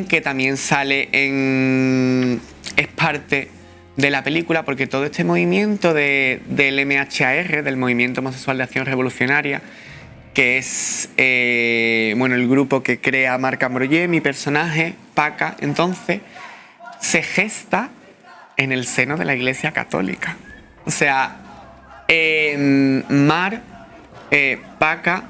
que también sale es parte de la película, porque todo este movimiento del MHAR, del Movimiento Homosexual de Acción Revolucionaria, que es bueno, el grupo que crea Marc Ambroyé, mi personaje, Paca, entonces, se gesta en el seno de la Iglesia Católica. O sea, Paca,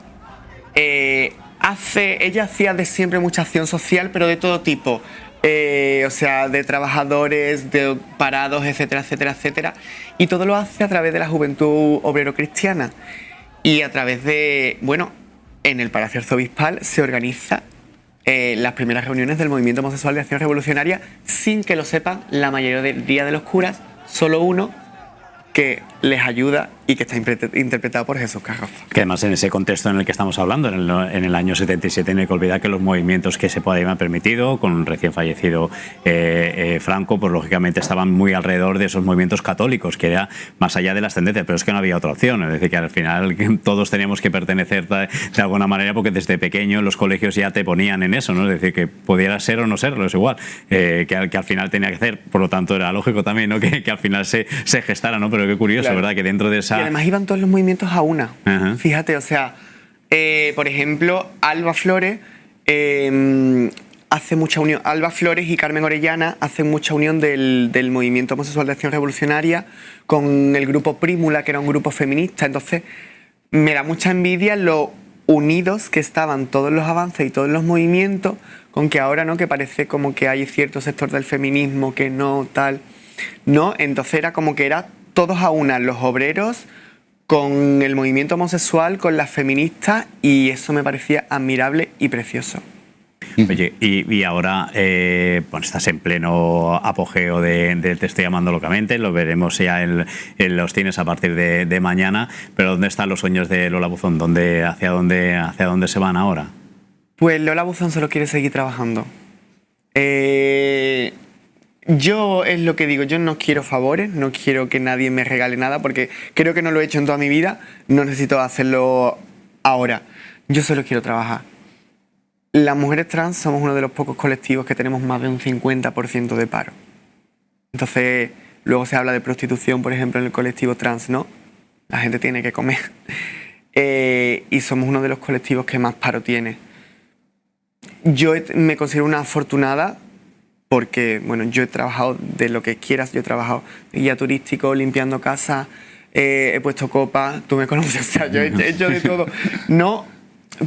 ella hacía de siempre mucha acción social, pero de todo tipo. O sea, de trabajadores, de parados, etcétera, etcétera, etcétera. Y todo lo hace a través de la Juventud Obrero Cristiana. Y a través de, bueno, en el Palacio Arzobispal se organiza las primeras reuniones del Movimiento Homosexual de Acción Revolucionaria, sin que lo sepan la mayoría de los curas, solo uno que les ayuda y que está interpretado por Jesús Carroza. Que además en ese contexto en el que estamos hablando, en el año 77, no hay que olvidar que los movimientos que se habían permitido, con un recién fallecido Franco, pues lógicamente estaban muy alrededor de esos movimientos católicos, que era más allá de las tendencias, pero es que no había otra opción. Es decir, que al final todos teníamos que pertenecer de alguna manera, porque desde pequeño los colegios ya te ponían en eso, ¿no? Es decir, que pudiera ser o no serlo, es igual, que al final tenía que ser, por lo tanto era lógico también, ¿no? que al final se gestara, ¿no? Pero qué curioso, claro. ¿Verdad? Que dentro de esa... Y además iban todos los movimientos a una. Fíjate, o sea, por ejemplo, Alba Flores hace mucha unión. Alba Flores y Carmen Orellana hacen mucha unión del Movimiento Homosexual de Acción Revolucionaria con el grupo Prímula, que era un grupo feminista. Entonces, me da mucha envidia lo unidos que estaban todos los avances y todos los movimientos, con que ahora, ¿no? Que parece como que hay cierto sector del feminismo que no, tal... No, entonces era como que era todos a una, los obreros con el movimiento homosexual, con las feministas, y eso me parecía admirable y precioso. Oye, y ahora bueno, estás en pleno apogeo de Te estoy amando locamente, lo veremos ya en los cines a partir de mañana, pero ¿dónde están los sueños de Lola Buzón? ¿Hacia dónde se van ahora? Pues Lola Buzón solo quiere seguir trabajando. Yo es lo que digo, yo no quiero favores, no quiero que nadie me regale nada porque creo que no lo he hecho en toda mi vida, no necesito hacerlo ahora. Yo solo quiero trabajar. Las mujeres trans somos uno de los pocos colectivos que tenemos más de un 50% de paro. Entonces, luego se habla de prostitución, por ejemplo, en el colectivo trans, ¿no? La gente tiene que comer. Y somos uno de los colectivos que más paro tiene. Yo me considero una afortunada porque, bueno, yo he trabajado de lo que quieras, yo he trabajado de guía turístico, limpiando casas, he puesto copa, tú me conoces, o sea, yo he hecho de todo. No,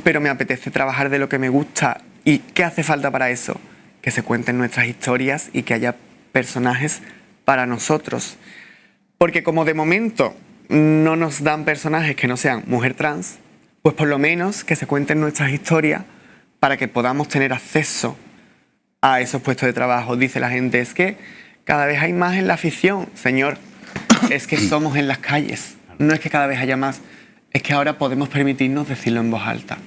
pero me apetece trabajar de lo que me gusta. ¿Y qué hace falta para eso? Que se cuenten nuestras historias y que haya personajes para nosotros. Porque como de momento no nos dan personajes que no sean mujer trans, pues por lo menos que se cuenten nuestras historias para que podamos tener acceso a esos puestos de trabajo. Dice la gente, es que cada vez hay más en la afición. Señor, es que somos en las calles. No es que cada vez haya más, es que ahora podemos permitirnos decirlo en voz alta.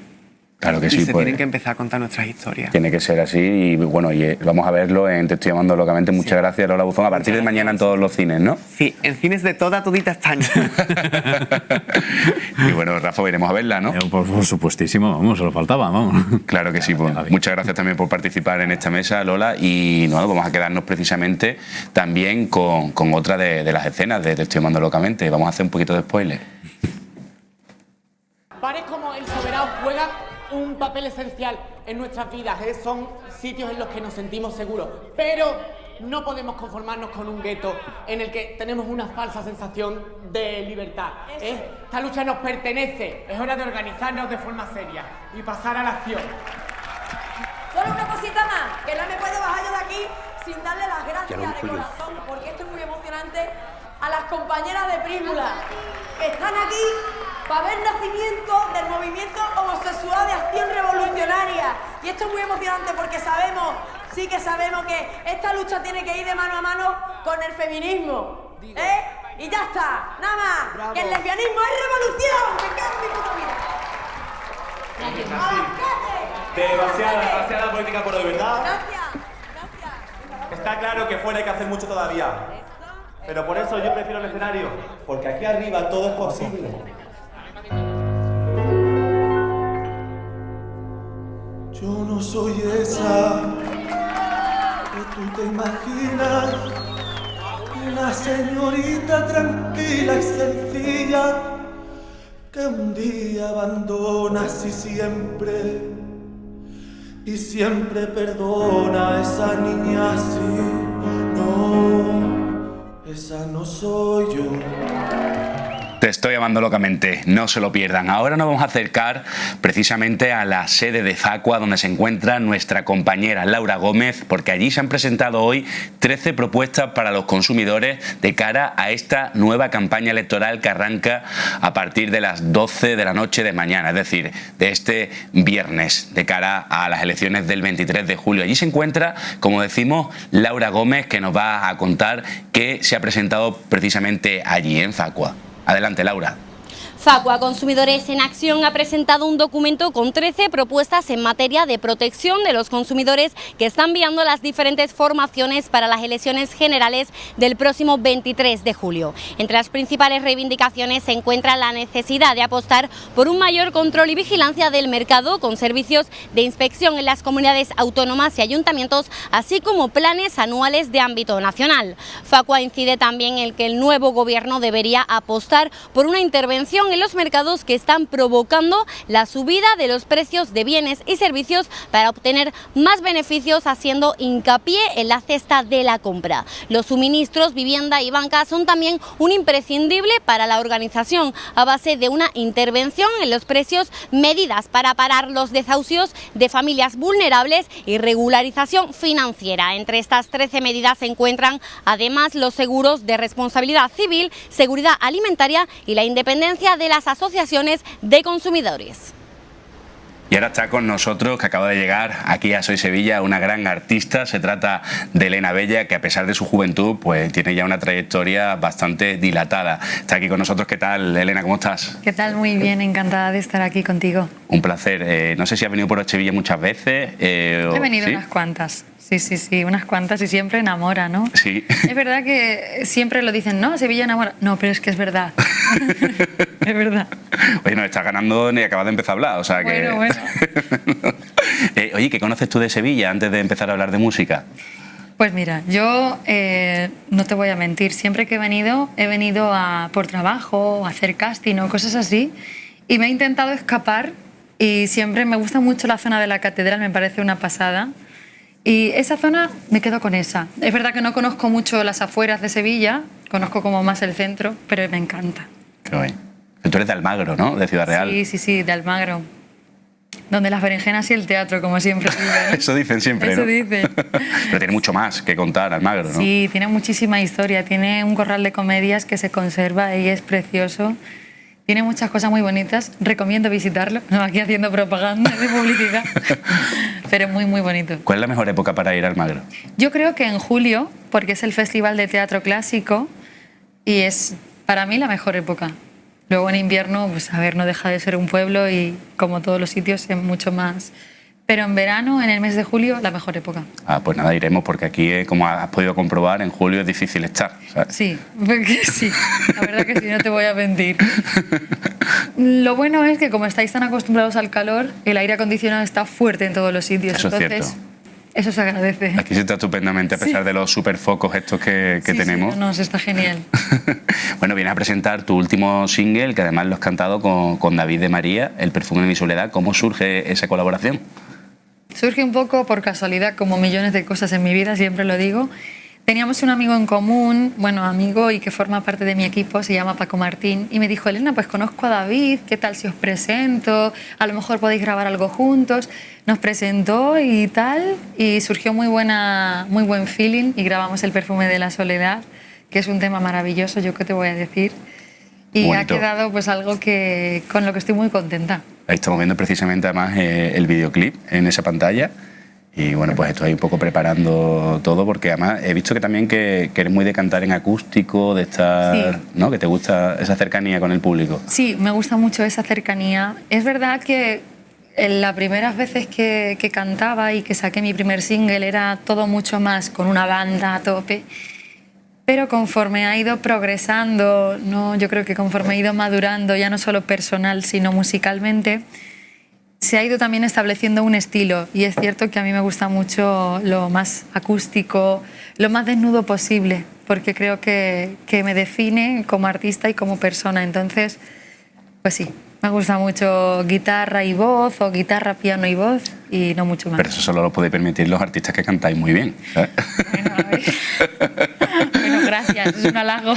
Claro que sí. Y se tienen que empezar a contar nuestras historias. Tiene que ser así y bueno, y vamos a verlo en Te estoy llamando locamente. Muchas gracias, Lola Buzón. A partir de mañana en todos los cines, ¿no? Sí, en cines de todita España. Y bueno, Rafa, iremos a verla, ¿no? Por supuestísimo, vamos, solo faltaba, vamos. Claro que sí. Pues, muchas gracias también por participar en esta mesa, Lola. Y no, vamos a quedarnos precisamente también con otra de las escenas de Te estoy llamando locamente. Vamos a hacer un poquito de spoiler. Bares como El Soberano juegan un papel esencial en nuestras vidas, son sitios en los que nos sentimos seguros, pero no podemos conformarnos con un gueto en el que tenemos una falsa sensación de libertad. Esta lucha nos pertenece, es hora de organizarnos de forma seria y pasar a la acción. Solo una cosita más, que no me puedo bajar yo de aquí sin darle las gracias de corazón, porque esto es muy emocionante, a las compañeras de Prímula, que están aquí para ver nacimiento del movimiento homosexual de Acción Revolucionaria. Y esto es muy emocionante porque sabemos, sí que sabemos que esta lucha tiene que ir de mano a mano con el feminismo. Y ya está, nada más. Bravo. Que el lesbianismo es revolución. Me cago en mi puta vida. Demasiada política por hoy, ¿verdad? Gracias. Está claro que fuera hay que hacer mucho todavía. Pero por eso yo prefiero el escenario, porque aquí arriba todo es posible. Yo no soy esa que tú te imaginas, una señorita tranquila y sencilla que un día abandonas y siempre perdona a esa niña así. No, esa no soy yo. Te estoy llamando locamente, no se lo pierdan. Ahora nos vamos a acercar precisamente a la sede de Facua, donde se encuentra nuestra compañera Laura Gómez, porque allí se han presentado hoy 13 propuestas para los consumidores de cara a esta nueva campaña electoral que arranca a partir de las 12 de la noche de mañana, es decir, de este viernes, de cara a las elecciones del 23 de julio. Allí se encuentra, como decimos, Laura Gómez, que nos va a contar qué se ha presentado precisamente allí en Facua. Adelante, Laura. Facua Consumidores en Acción ha presentado un documento con 13 propuestas en materia de protección de los consumidores que están viendo las diferentes formaciones para las elecciones generales del próximo 23 de julio. Entre las principales reivindicaciones se encuentra la necesidad de apostar por un mayor control y vigilancia del mercado con servicios de inspección en las comunidades autónomas y ayuntamientos, así como planes anuales de ámbito nacional. Facua incide también en que el nuevo gobierno debería apostar por una intervención en los mercados que están provocando la subida de los precios de bienes y servicios para obtener más beneficios, haciendo hincapié en la cesta de la compra. Los suministros, vivienda y banca son también un imprescindible para la organización a base de una intervención en los precios, medidas para parar los desahucios de familias vulnerables y regularización financiera. Entre estas 13 medidas se encuentran además los seguros de responsabilidad civil, seguridad alimentaria y la independencia de las asociaciones de consumidores. Y ahora está con nosotros, que acaba de llegar aquí a Soy Sevilla, una gran artista. Se trata de Elena Bella, que a pesar de su juventud, pues tiene ya una trayectoria bastante dilatada. Está aquí con nosotros. ¿Qué tal, Elena? ¿Cómo estás? ¿Qué tal? Muy bien, encantada de estar aquí contigo. Un placer. No sé si has venido por Sevilla muchas veces. He venido ¿sí? unas cuantas. Sí, unas cuantas, y siempre enamora, ¿no? Sí. Es verdad que siempre lo dicen, no, Sevilla enamora. No, pero es que es verdad. Es verdad. Oye, nos estás ganando ni acabas de empezar a hablar, o sea que... Bueno. Oye, ¿qué conoces tú de Sevilla antes de empezar a hablar de música? Pues mira, yo no te voy a mentir, siempre que he venido por trabajo, a hacer casting o cosas así, y me he intentado escapar, y siempre me gusta mucho la zona de la catedral, me parece una pasada. Y esa zona me quedo con esa. Es verdad que no conozco mucho las afueras de Sevilla, conozco como más el centro, pero me encanta. Qué bueno. Tú eres de Almagro, ¿no? De Ciudad Real. Sí, de Almagro. Donde las berenjenas y el teatro, como siempre dicen. Eso dicen siempre, Eso ¿no? dicen. Pero tiene mucho más que contar Almagro, ¿no? Sí, tiene muchísima historia. Tiene un corral de comedias que se conserva y es precioso. Tiene muchas cosas muy bonitas. Recomiendo visitarlo. No, aquí haciendo propaganda de publicidad. Pero muy, muy bonito. ¿Cuál es la mejor época para ir a Almagro? Yo creo que en julio, porque es el Festival de Teatro Clásico y es para mí la mejor época. Luego en invierno, pues a ver, no deja de ser un pueblo y como todos los sitios es mucho más. Pero en verano, en el mes de julio, la mejor época. Ah, pues nada, iremos porque aquí, como has podido comprobar, en julio es difícil estar, ¿sabes? Sí, porque sí, la verdad que sí, no te voy a mentir. Lo bueno es que como estáis tan acostumbrados al calor, el aire acondicionado está fuerte en todos los sitios. Eso entonces, es cierto. Eso se agradece. Aquí se está estupendamente, a pesar de los superfocos estos que tenemos. Sí, no, está genial. Bueno, vienes a presentar tu último single, que además lo has cantado con David de María, El perfume de mi soledad. ¿Cómo surge esa colaboración? Surge un poco por casualidad, como millones de cosas en mi vida, siempre lo digo. Teníamos un amigo en común, bueno, amigo y que forma parte de mi equipo, se llama Paco Martín, y me dijo, Elena, pues conozco a David, ¿qué tal si os presento? A lo mejor podéis grabar algo juntos. Nos presentó y tal, y surgió muy buen feeling, y grabamos El perfume de la soledad, que es un tema maravilloso, yo qué te voy a decir. Y bonito. Ha quedado pues algo con lo que estoy muy contenta. Ahí estamos viendo precisamente además el videoclip en esa pantalla. Y bueno, pues estoy un poco preparando todo, porque además he visto que también que eres muy de cantar en acústico, de estar, sí, ¿no? Que te gusta esa cercanía con el público. Sí, me gusta mucho esa cercanía. Es verdad que en las primeras veces que cantaba y que saqué mi primer single era todo mucho más con una banda a tope. Pero conforme ha ido progresando, ¿no? Yo creo que conforme ha ido madurando, ya no solo personal, sino musicalmente, se ha ido también estableciendo un estilo, y es cierto que a mí me gusta mucho lo más acústico, lo más desnudo posible, porque creo que me define como artista y como persona. Entonces, pues sí, me gusta mucho guitarra y voz, o guitarra, piano y voz, y no mucho más. Pero eso solo lo podéis permitir los artistas que cantáis muy bien, ¿sabes? Bueno, a ver. Bueno, gracias, es un halago.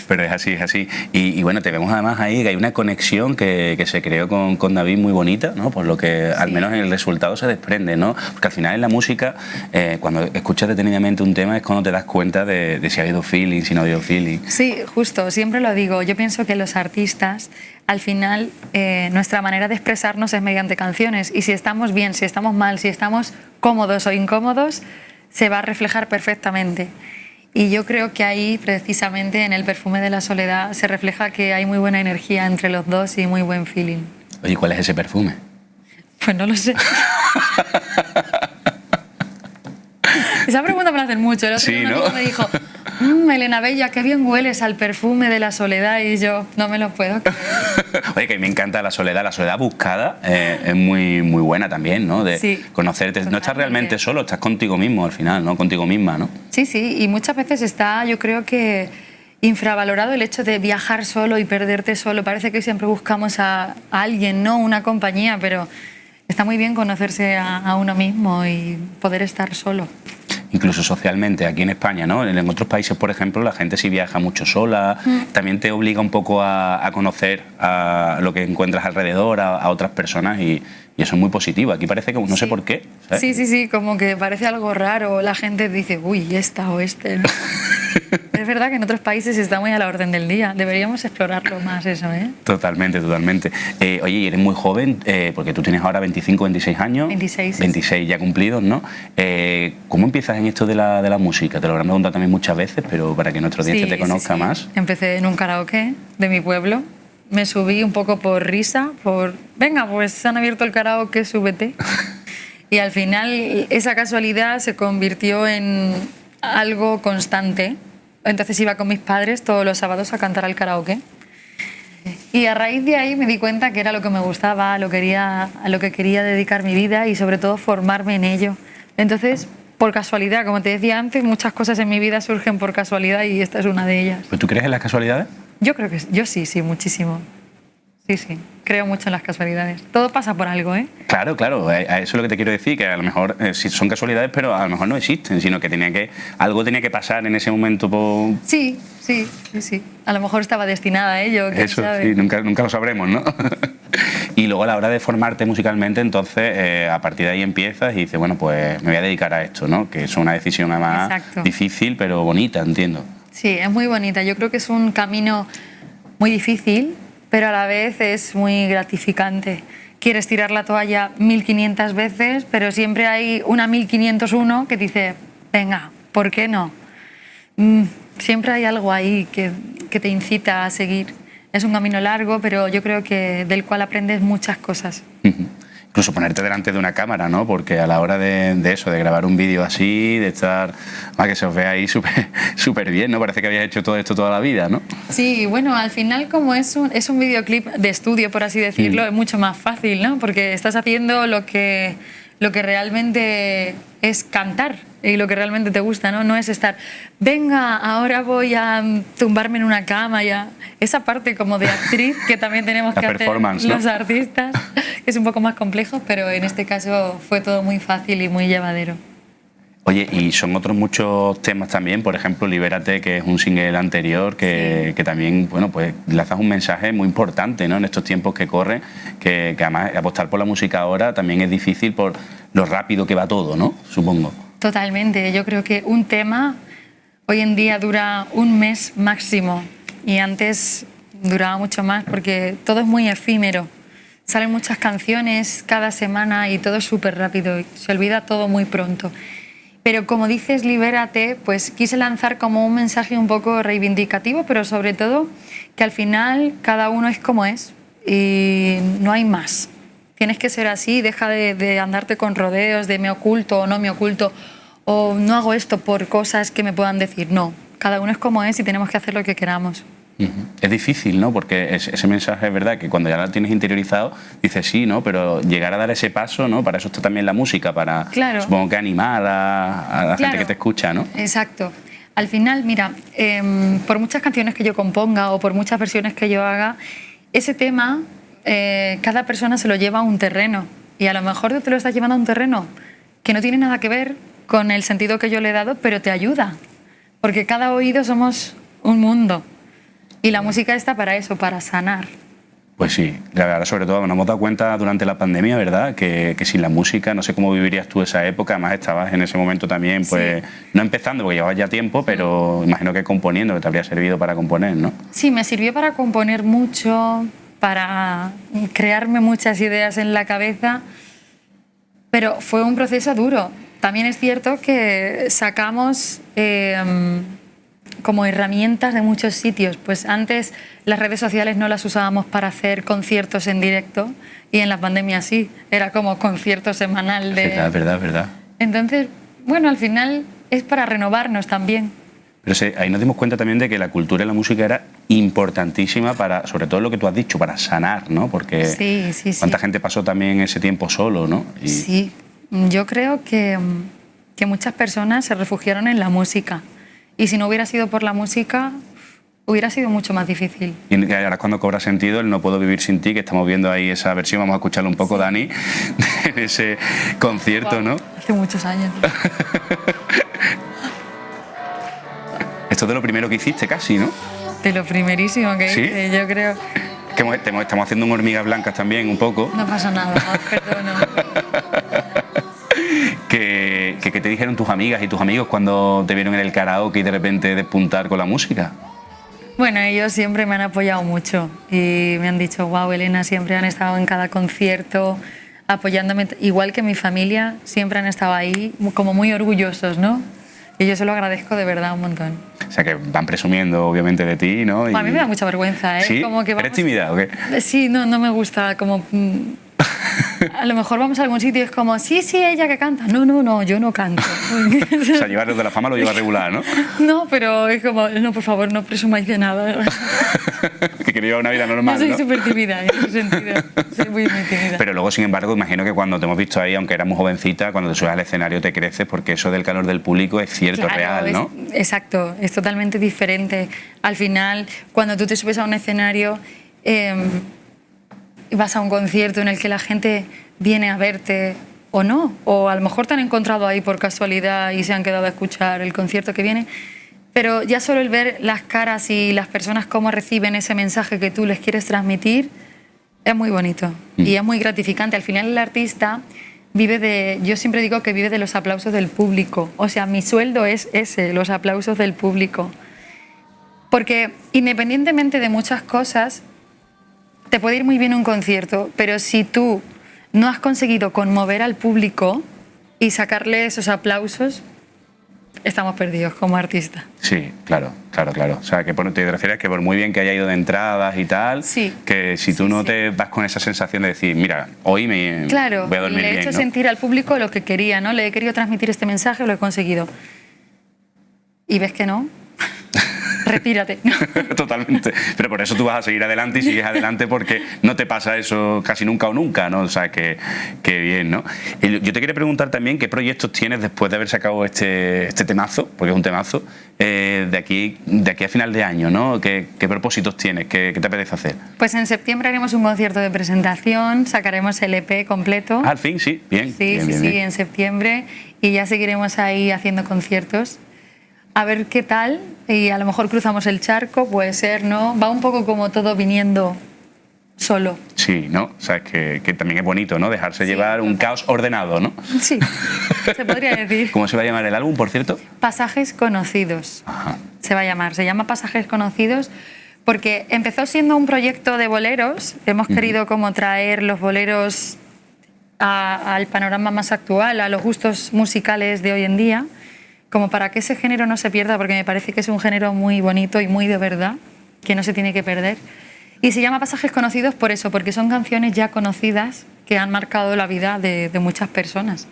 Pero es así, es así. Y bueno, te vemos además ahí que hay una conexión que se creó con David muy bonita, ¿no? Por lo que al menos en el resultado se desprende, ¿no? Porque al final en la música, cuando escuchas detenidamente un tema es cuando te das cuenta de si ha habido feeling, si no ha habido feeling. Sí, justo, siempre lo digo. Yo pienso que los artistas, al final, nuestra manera de expresarnos es mediante canciones, y si estamos bien, si estamos mal, si estamos cómodos o incómodos, se va a reflejar perfectamente. Y yo creo que ahí, precisamente en El perfume de la soledad, se refleja que hay muy buena energía entre los dos y muy buen feeling. Oye, ¿cuál es ese perfume? Pues no lo sé. Esa pregunta me la hacen mucho. El otro día un amigo me dijo, Elena Bella, qué bien hueles al perfume de la soledad, y yo no me lo puedo creer. Oye, que a mí me encanta la soledad buscada, es muy buena también, ¿no? De sí, conocerte, totalmente. No estás realmente solo, estás contigo mismo al final, ¿no? Contigo misma, ¿no? Sí, sí, y muchas veces está, yo creo que infravalorado el hecho de viajar solo y perderte solo. Parece que siempre buscamos a alguien, ¿no? Una compañía, pero está muy bien conocerse a uno mismo y poder estar solo. Incluso socialmente, aquí en España, ¿no? En otros países, por ejemplo, la gente sí viaja mucho sola, también te obliga un poco a conocer a lo que encuentras alrededor, a otras personas, y eso es muy positivo. Aquí parece que no sé por qué, ¿sabes? Sí, como que parece algo raro, la gente dice, uy, esta o este, ¿no? Es verdad que en otros países está muy a la orden del día. Deberíamos explorarlo más eso, ¿eh? Totalmente, totalmente. Oye, y eres muy joven, porque tú tienes ahora 25, 26 años. 26. 26 ya cumplidos, ¿no? ¿Cómo empiezas en esto de la música? Te lo habrán preguntado también muchas veces, pero para que nuestra audiencia te conozca más. Empecé en un karaoke de mi pueblo. Me subí un poco por risa, venga, pues se han abierto el karaoke, súbete. Y al final esa casualidad se convirtió en algo constante. Entonces iba con mis padres todos los sábados a cantar al karaoke. Y a raíz de ahí me di cuenta que era lo que me gustaba, a lo que quería dedicar mi vida y sobre todo formarme en ello. Entonces, por casualidad, como te decía antes, muchas cosas en mi vida surgen por casualidad y esta es una de ellas. ¿Pues tú crees en las casualidades? Yo creo que yo sí, muchísimo. Sí, creo mucho en las casualidades. Todo pasa por algo, ¿eh? Claro, claro, a eso es lo que te quiero decir, que a lo mejor sí son casualidades, pero a lo mejor no existen, sino que algo tenía que pasar en ese momento. Sí. A lo mejor estaba destinada a ello, ¿quién eso, sabe? Sí, nunca lo sabremos, ¿no? Y luego a la hora de formarte musicalmente, entonces a partir de ahí empiezas y dices, bueno, pues me voy a dedicar a esto, ¿no? Que es una decisión además difícil, pero bonita, entiendo. Sí, es muy bonita. Yo creo que es un camino muy difícil, pero a la vez es muy gratificante. Quieres tirar la toalla 1500 veces, pero siempre hay una 1501 que dice, venga, ¿por qué no? Siempre hay algo ahí que te incita a seguir. Es un camino largo, pero yo creo que del cual aprendes muchas cosas. Incluso ponerte delante de una cámara, ¿no? Porque a la hora de eso, de grabar un vídeo así, de estar, que se os vea ahí súper bien, ¿no? Parece que habías hecho todo esto toda la vida, ¿no? Sí, bueno, al final como es un videoclip de estudio, por así decirlo, es mucho más fácil, ¿no? Porque estás haciendo lo que realmente es cantar y lo que realmente te gusta, ¿no? No es estar, venga, ahora voy a tumbarme en una cama, ya. Esa parte como de actriz que también tenemos que hacer los artistas, es un poco más complejo, pero en este caso fue todo muy fácil y muy llevadero. Oye, y son otros muchos temas también, por ejemplo, Libérate, que es un single anterior, que también, bueno, pues lanzas un mensaje muy importante, ¿no? En estos tiempos que corren, que además apostar por la música ahora también es difícil por lo rápido que va todo, ¿no? Supongo. Totalmente. Yo creo que un tema hoy en día dura un mes máximo y antes duraba mucho más porque todo es muy efímero. Salen muchas canciones cada semana y todo es súper rápido. Se olvida todo muy pronto. Pero como dices, Libérate, pues quise lanzar como un mensaje un poco reivindicativo, pero sobre todo que al final cada uno es como es y no hay más. Tienes que ser así, deja de andarte con rodeos de me oculto o no me oculto o no hago esto por cosas que me puedan decir. No, cada uno es como es y tenemos que hacer lo que queramos. Es difícil, ¿no? Porque ese mensaje es verdad que cuando ya lo tienes interiorizado dices sí, ¿no? Pero llegar a dar ese paso, ¿no? Para eso está también la música, para supongo que animar a la gente que te escucha, ¿no? Exacto. Al final, mira, por muchas canciones que yo componga o por muchas versiones que yo haga, ese tema cada persona se lo lleva a un terreno y a lo mejor tú te lo estás llevando a un terreno que no tiene nada que ver con el sentido que yo le he dado, pero te ayuda, porque cada oído somos un mundo. Y la música está para eso, para sanar. Pues sí, la verdad, sobre todo nos hemos dado cuenta durante la pandemia, ¿verdad? Que sin la música, no sé cómo vivirías tú esa época, además estabas en ese momento también, pues, no empezando, porque llevabas ya tiempo, pero imagino que componiendo, que te habría servido para componer, ¿no? Sí, me sirvió para componer mucho, para crearme muchas ideas en la cabeza, pero fue un proceso duro. También es cierto que sacamos como herramientas de muchos sitios. Pues antes las redes sociales no las usábamos para hacer conciertos en directo y en la pandemia sí, era como concierto semanal de... Verdad. Entonces, bueno, al final es para renovarnos también. Pero ahí nos dimos cuenta también de que la cultura y la música era importantísima para, sobre todo lo que tú has dicho, para sanar, ¿no? Porque cuánta gente pasó también ese tiempo solo, ¿no? Sí, yo creo que muchas personas se refugiaron en la música. Y si no hubiera sido por la música, hubiera sido mucho más difícil. Y ahora es cuando cobra sentido el No puedo vivir sin ti, que estamos viendo ahí esa versión, vamos a escucharlo un poco, Dani, en ese concierto, ¿no? Hace muchos años. Esto es de lo primero que hiciste casi, ¿no? De lo primerísimo que hice, yo creo. Que estamos haciendo un Hormigas Blancas también, un poco. No pasa nada, perdono. Que ¿qué te dijeron tus amigas y tus amigos cuando te vieron en el karaoke y de repente despuntar con la música? Bueno, ellos siempre me han apoyado mucho y me han dicho, wow, Elena, siempre han estado en cada concierto apoyándome, igual que mi familia, siempre han estado ahí como muy orgullosos, ¿no? Y yo se lo agradezco de verdad un montón. O sea, que van presumiendo obviamente de ti, ¿no? A mí me da mucha vergüenza, ¿eh? ¿Sí? Como que ¿Eres tímida o qué? Sí, no me gusta, como... A lo mejor vamos a algún sitio y es como, sí, ella que canta. No, yo no canto. O sea, llevarlos de la fama lo lleva regular, ¿no? No, pero es como, no, por favor, no presumáis de nada. Que quiero llevar una vida normal, Yo ¿no? soy súper tímida en ese sentido. Soy muy tímida. Pero luego, sin embargo, imagino que cuando te hemos visto ahí, aunque eras muy jovencita, cuando te subes al escenario te creces, porque eso del calor del público es cierto, Claro, real, ¿no? Exacto, es totalmente diferente. Al final, cuando tú te subes a un escenario, vas a un concierto en el que la gente viene a verte o no, o a lo mejor te han encontrado ahí por casualidad y se han quedado a escuchar el concierto que viene, pero ya solo el ver las caras y las personas cómo reciben ese mensaje que tú les quieres transmitir es muy bonito y es muy gratificante. Al final el artista yo siempre digo que vive de los aplausos del público, o sea, mi sueldo es ese, los aplausos del público, porque independientemente de muchas cosas, te puede ir muy bien un concierto, pero si tú no has conseguido conmover al público y sacarle esos aplausos, estamos perdidos como artistas. Sí, claro. O sea, que te refieres que por muy bien que haya ido de entradas y tal, que si tú no te vas con esa sensación de decir, mira, hoy voy a dormir le he bien, hecho ¿no? sentir al público lo que quería, ¿no? Le he querido transmitir este mensaje, lo he conseguido. ¿Y ves que no? Respírate. Totalmente. Pero por eso tú vas a seguir adelante y sigues adelante porque no te pasa eso casi nunca o nunca, ¿no? O sea, que bien, ¿no? Y yo te quería preguntar también qué proyectos tienes después de haber sacado este temazo, porque es un temazo, de aquí a final de año, ¿no? ¿Qué propósitos tienes? ¿Qué te apetece hacer? Pues en septiembre haremos un concierto de presentación, sacaremos el EP completo. Al fin, sí, bien. Sí, en septiembre, y ya seguiremos ahí haciendo conciertos. A ver qué tal, y a lo mejor cruzamos el charco, puede ser, ¿no? Va un poco como todo viniendo solo. Sí, ¿no? O sea, que también es bonito, ¿no? Dejarse llevar un caos ordenado, ¿no? Sí, se podría decir. ¿Cómo se va a llamar el álbum, por cierto? Pasajes Conocidos. Ajá. Se va a llamar, se llama Pasajes Conocidos porque empezó siendo un proyecto de boleros. Hemos querido como traer los boleros al panorama más actual, a los gustos musicales de hoy en día, como para que ese género no se pierda, porque me parece que es un género muy bonito y muy de verdad, que no se tiene que perder. Y se llama Pasajes Conocidos por eso, porque son canciones ya conocidas que han marcado la vida de muchas personas.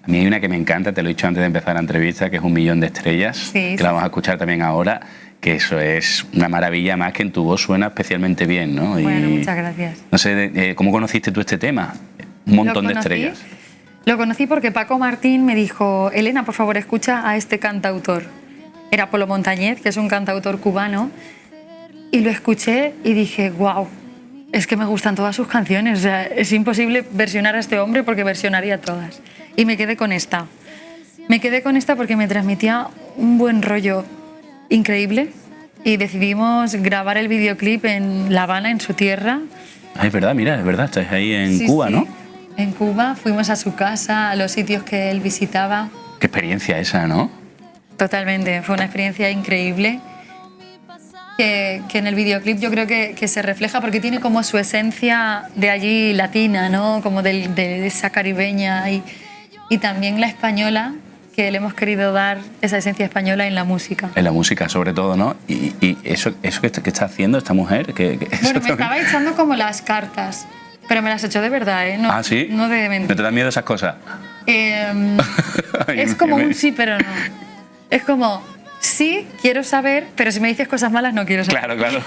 A mí hay una que me encanta, te lo he dicho antes de empezar la entrevista, que es 1 millón de estrellas, que la vamos a escuchar también ahora, que eso es una maravilla, más que en tu voz suena especialmente bien, ¿no? Bueno, muchas gracias. No sé, ¿cómo conociste tú este tema? Un montón de estrellas. Lo conocí porque Paco Martín me dijo, Elena, por favor, escucha a este cantautor. Era Polo Montañez, que es un cantautor cubano, y lo escuché y dije, wow, es que me gustan todas sus canciones, o sea, es imposible versionar a este hombre porque versionaría todas. Y me quedé con esta. Me quedé con esta porque me transmitía un buen rollo increíble y decidimos grabar el videoclip en La Habana, en su tierra. Ah, es verdad, mira, es verdad, estáis ahí en Cuba, ¿no? En Cuba, fuimos a su casa, a los sitios que él visitaba. Qué experiencia esa, ¿no? Totalmente, fue una experiencia increíble que en el videoclip yo creo que se refleja porque tiene como su esencia de allí latina, ¿no? Como de esa caribeña y también la española, que le hemos querido dar esa esencia española en la música. En la música, sobre todo, ¿no? Y eso que está haciendo esta mujer... Bueno, me estaba echando como las cartas, pero me las echó de verdad, ¿eh? No, ¿Ah, sí? No de mentir. ¿No te dan miedo esas cosas? Es como un sí, pero no. Es como, sí, quiero saber, pero si me dices cosas malas no quiero saber. Claro.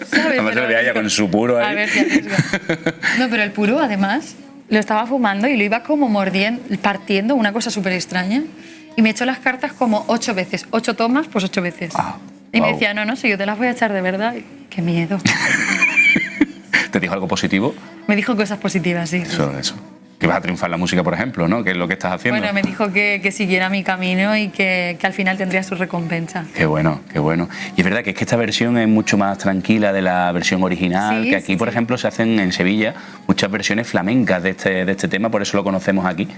¿Sabes? Además se le veía con su puro ahí. A ver, te arriesgas. No, pero el puro, además, lo estaba fumando y lo iba como mordiendo, partiendo, una cosa súper extraña. Y me echó las cartas como 8 veces. 8 tomas, pues 8 veces. Y me decía, no, si yo te las voy a echar de verdad. Qué miedo. ¿Te dijo algo positivo? Me dijo cosas positivas, sí. Eso. que vas a triunfar la música, por ejemplo, ¿no? Que es lo que estás haciendo. Bueno, me dijo que siguiera mi camino y que al final tendría su recompensa. Qué bueno, qué bueno. Y es verdad que esta versión es mucho más tranquila de la versión original, Sí, que aquí, sí, por ejemplo, se hacen en Sevilla muchas versiones flamencas de este tema, por eso lo conocemos aquí.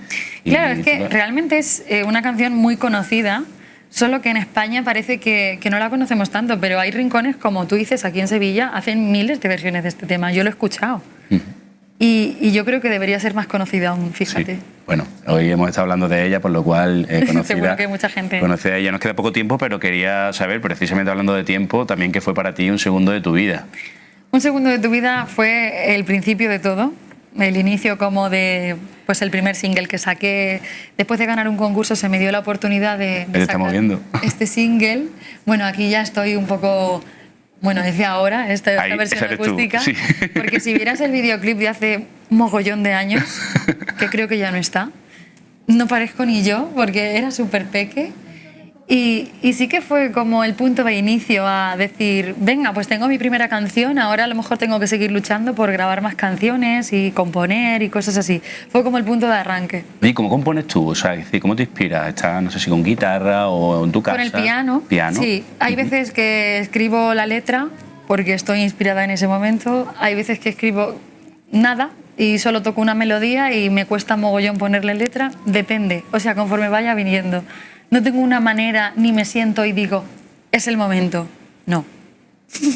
Claro, es que realmente es una canción muy conocida, solo que en España parece que no la conocemos tanto, pero hay rincones, como tú dices, aquí en Sevilla, hacen miles de versiones de este tema. Yo lo he escuchado. Y yo creo que debería ser más conocida aún, fíjate. Sí. Bueno, hoy hemos estado hablando de ella, por lo cual Seguro que hay mucha gente. conocida ella. Nos queda poco tiempo, pero quería saber, precisamente hablando de tiempo, también qué fue para ti un segundo de tu vida. Un segundo de tu vida fue el principio de todo, el inicio como de pues el primer single que saqué. Después de ganar un concurso se me dio la oportunidad de estamos viendo. este single. Bueno, aquí ya estoy un poco... Bueno, desde ahora, esta versión acústica, sí. Porque si vieras el videoclip de hace mogollón de años, que creo que ya no está, no parezco ni yo, porque era súper peque. Y sí que fue como el punto de inicio a decir, venga, pues tengo mi primera canción, ahora a lo mejor tengo que seguir luchando por grabar más canciones y componer y cosas así. Fue como el punto de arranque. ¿Y cómo compones tú? O sea, ¿cómo te inspiras? ¿Estás, no sé si con guitarra o en tu casa? Con el piano. ¿Piano? Sí, hay veces que escribo la letra porque estoy inspirada en ese momento, hay veces que escribo nada y solo toco una melodía y me cuesta mogollón ponerle letra, depende, o sea, conforme vaya viniendo. No tengo una manera, ni me siento y digo, es el momento. No.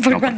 Porque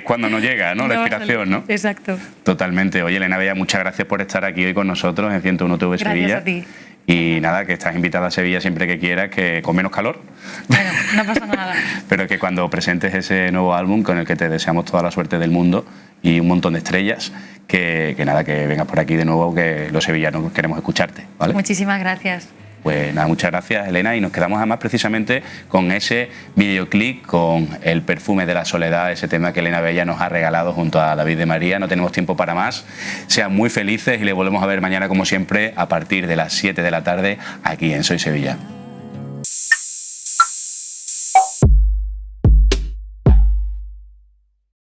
cuando no llega, ¿no? La inspiración, ¿no? Exacto. Totalmente. Oye, Elena Bella, muchas gracias por estar aquí hoy con nosotros en 101 TV Sevilla. Gracias a ti. Y nada, que estás invitada a Sevilla siempre que quieras, que con menos calor. Bueno, no pasa nada. Pero que cuando presentes ese nuevo álbum, con el que te deseamos toda la suerte del mundo y un montón de estrellas, que nada, que vengas por aquí de nuevo, que los sevillanos queremos escucharte, ¿vale? Muchísimas gracias. Pues nada, muchas gracias, Elena, y nos quedamos además precisamente con ese videoclip, con El perfume de la soledad, ese tema que Elena Bella nos ha regalado junto a David de María. No tenemos tiempo para más. Sean muy felices y le volvemos a ver mañana, como siempre, a partir de las 7 de la tarde aquí en Soy Sevilla.